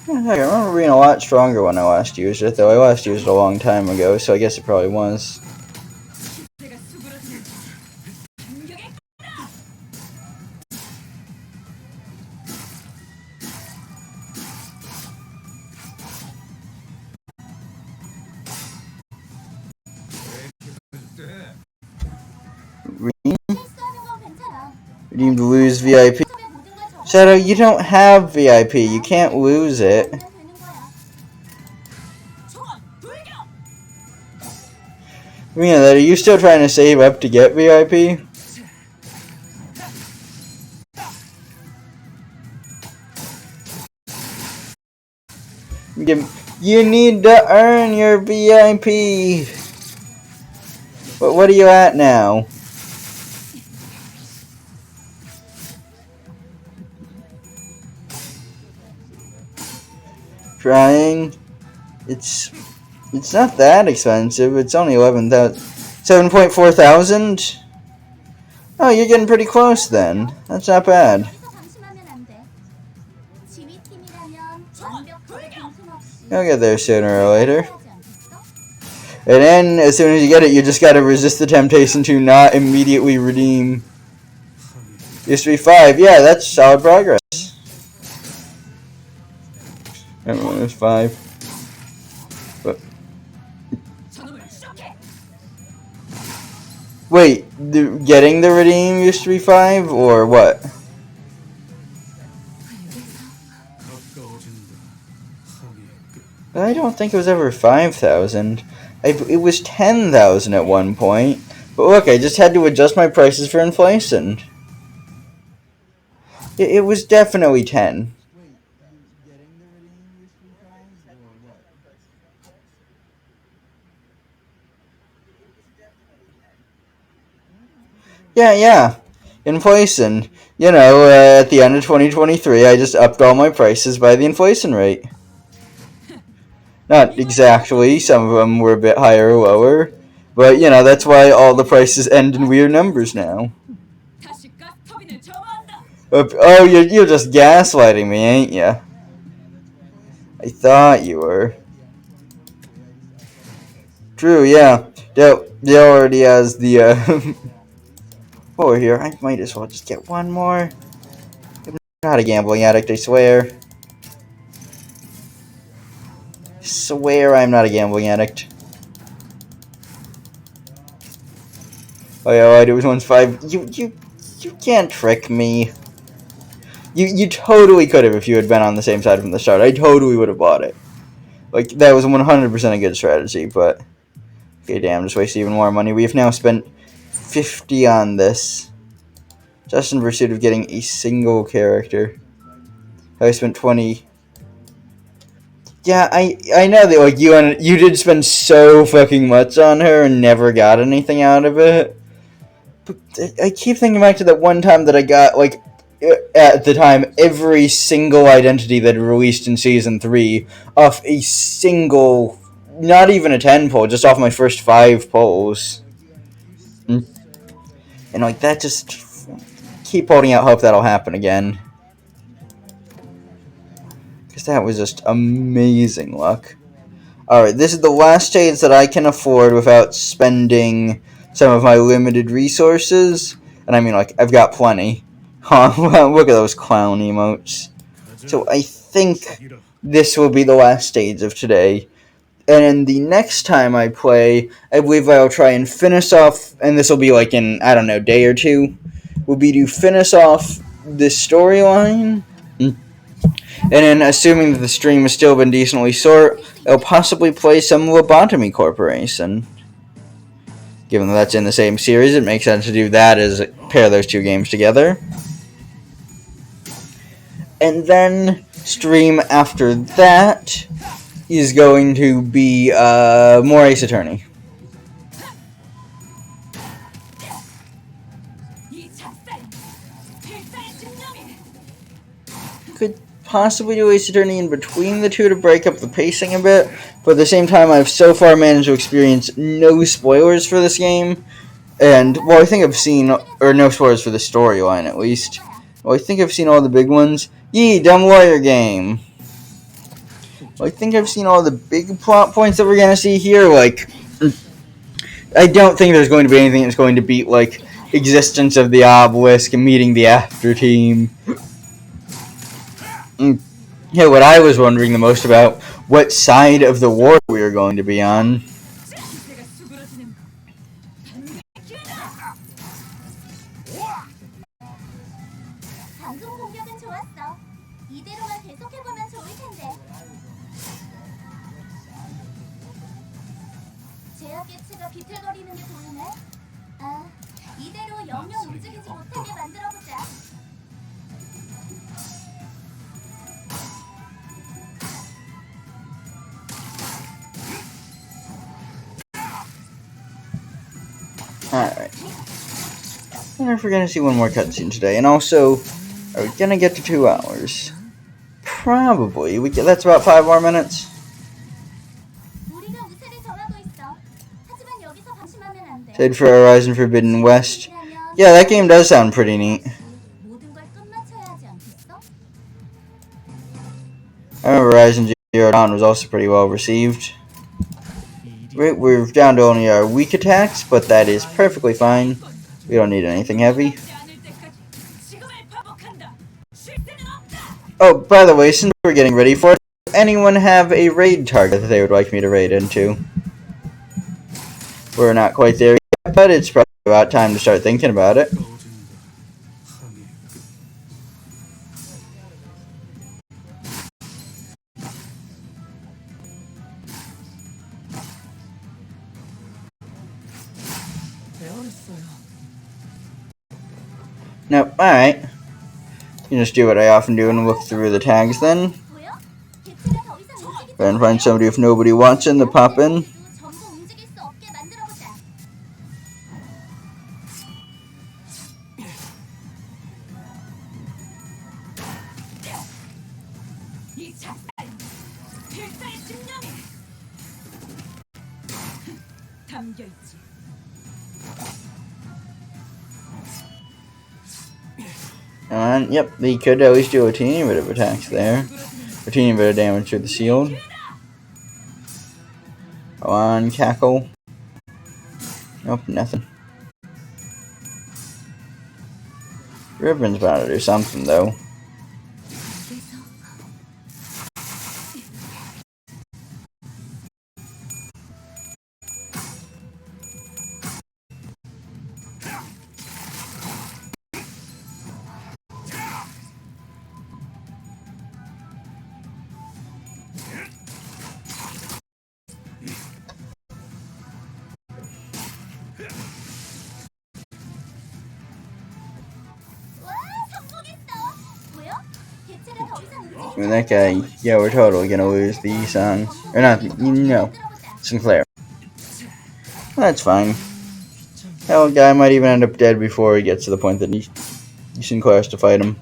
I remember being a lot stronger when I last used it, though I last used it a long time ago, so I guess it probably was. Redeem to lose VIP. Shadow, you don't have VIP. You can't lose it. Are you still trying to save up to get VIP? You need to earn your VIP. But what are you at now? Trying. It's not that expensive. It's only 7.4 thousand. Oh, you're getting pretty close then. That's not bad. You'll get there sooner or later. And then, as soon as you get it, you just gotta resist the temptation to not immediately redeem. Used to be 5. Yeah, that's solid progress. Everyone was 5. But wait, getting the redeem used to be 5, or what? I don't think it was ever 5,000. It was 10,000 at one point. But look, I just had to adjust my prices for inflation. It was definitely 10. Yeah. Inflation. At the end of 2023, I just upped all my prices by the inflation rate. Not exactly. Some of them were a bit higher or lower. But, that's why all the prices end in weird numbers now. Oh, you're just gaslighting me, ain't ya? I thought you were. True, yeah. Dale already has the, over here. I might as well just get one more. I'm not a gambling addict, I swear. I swear I'm not a gambling addict. Oh yeah, all I do is 1-5. You can't trick me. You totally could have if you had been on the same side from the start. I totally would have bought it. Like, that was 100% a good strategy, but... Okay, damn, just wasted even more money. We have now spent 50 on this, just in pursuit of getting a single character. I spent 20. Yeah, I know that like you did spend so fucking much on her and never got anything out of it. But I keep thinking back to that one time that I got like at the time every single identity that released in season 3 off a single, not even a 10 pull, just off my first 5 pulls. And like that, just keep holding out hope that'll happen again, because that was just amazing luck. Alright, this is the last stage that I can afford without spending some of my limited resources. And I mean, like, I've got plenty. Look at those clown emotes. So I think this will be the last stage of today. And then the next time I play, I believe I'll try and finish off, and this will be like in, I don't know, day or two, will be to finish off this storyline. And then, assuming that the stream has still been decently short, I'll possibly play some Lobotomy Corporation. Given that that's in the same series, it makes sense to do that as pair those two games together. And then, stream after that is going to be more Ace Attorney. Could possibly do Ace Attorney in between the two to break up the pacing a bit, but at the same time I've so far managed to experience no spoilers for this game, and, well, I think I've seen, or no spoilers for the storyline at least. Well, I think I've seen all the big ones. Yee, dumb lawyer game. Well, I think I've seen all the big plot points that we're gonna see here, like, I don't think there's going to be anything that's going to beat, like, existence of the obelisk and meeting the after team. Yeah, what I was wondering the most about, what side of the war we were going to be on. Alright. I wonder if we're going to see one more cutscene today. And also, are we going to get to 2 hours? Probably. That's about 5 more minutes. Head for Horizon Forbidden West. Yeah, that game does sound pretty neat. I remember Horizon Zero Dawn was also pretty well received. We're down to only our weak attacks, but that is perfectly fine. We don't need anything heavy. Oh, by the way, since we're getting ready for it, does anyone have a raid target that they would like me to raid into? We're not quite there yet, but it's probably about time to start thinking about it. Nope, alright. You just do what I often do and look through the tags then. Try and find somebody if nobody wants in to pop in. And, yep, they could at least do a teeny bit of attacks there. A teeny bit of damage to the shield. Come on, Cackle. Nope, nothing. Ribbon's about to do something, though. And that guy, yeah, we're totally gonna lose the song. Or not, no, Sinclair. Well, that's fine. Hell, guy might even end up dead before he gets to the point that Sinclair has to fight him.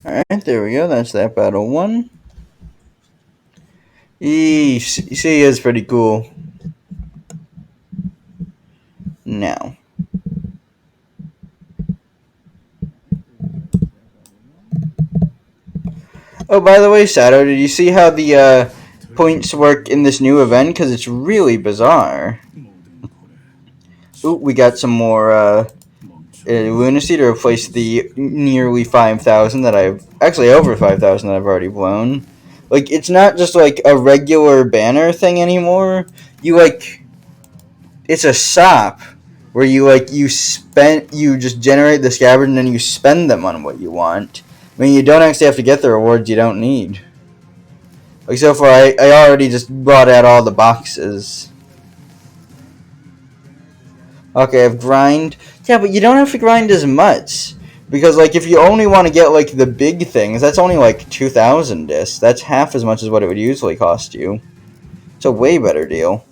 Alright, there we go. That's that battle one. You see, is pretty cool. Now. Oh, by the way, Sato, did you see how the points work in this new event? Because it's really bizarre. Ooh, we got some more lunacy to replace the nearly 5,000 that I've... Actually, over 5,000 that I've already blown. Like, it's not just, like, a regular banner thing anymore. You, like... It's a SOP where you, like, you just generate the scabbard and then you spend them on what you want. I mean, you don't actually have to get the rewards you don't need. Like, so far, I already just brought out all the boxes. Okay, I've grind. Yeah, but you don't have to grind as much. Because, like, if you only want to get, like, the big things, that's only, like, 2,000 discs. That's half as much as what it would usually cost you. It's a way better deal.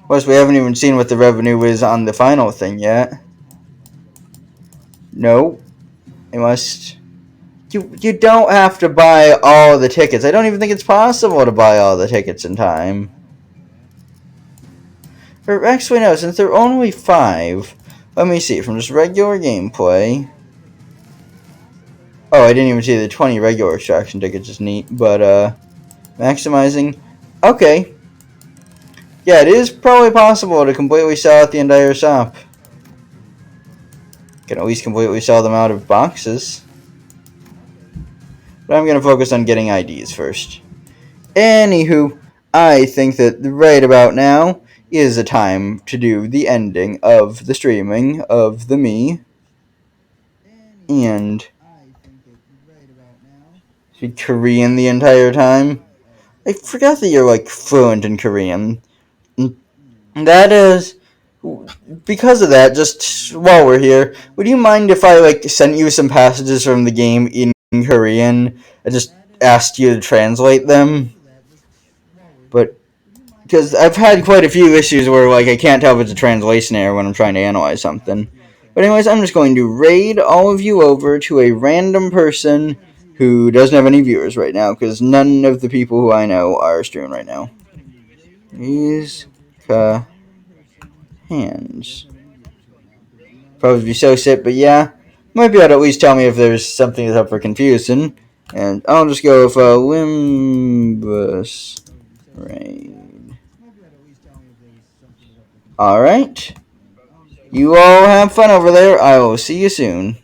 Plus, we haven't even seen what the revenue is on the final thing yet. No. You must... You don't have to buy all the tickets. I don't even think it's possible to buy all the tickets in time. Or actually, no, since there are only 5. Let me see, from just regular gameplay. Oh, I didn't even see the 20 regular extraction tickets is neat, but, maximizing. Okay. Yeah, it is probably possible to completely sell out the entire shop. Can at least completely sell them out of boxes. But I'm going to focus on getting IDs first. Anywho, I think that right about now is the time to do the ending of the streaming of the me. And speak Korean the entire time. I forgot that you're, like, fluent in Korean. That is... Because of that, just while we're here, would you mind if I, like, sent you some passages from the game in Korean? I just asked you to translate them? But... Because I've had quite a few issues where, like, I can't tell if it's a translation error when I'm trying to analyze something. But anyways, I'm just going to raid all of you over to a random person who doesn't have any viewers right now, because none of the people who I know are streaming right now. These hands. Probably be so sick, but yeah. Might be able to at least tell me if there's something that's up for confusion. And I'll just go with Limbus raid. Alright. You all have fun over there. I will see you soon.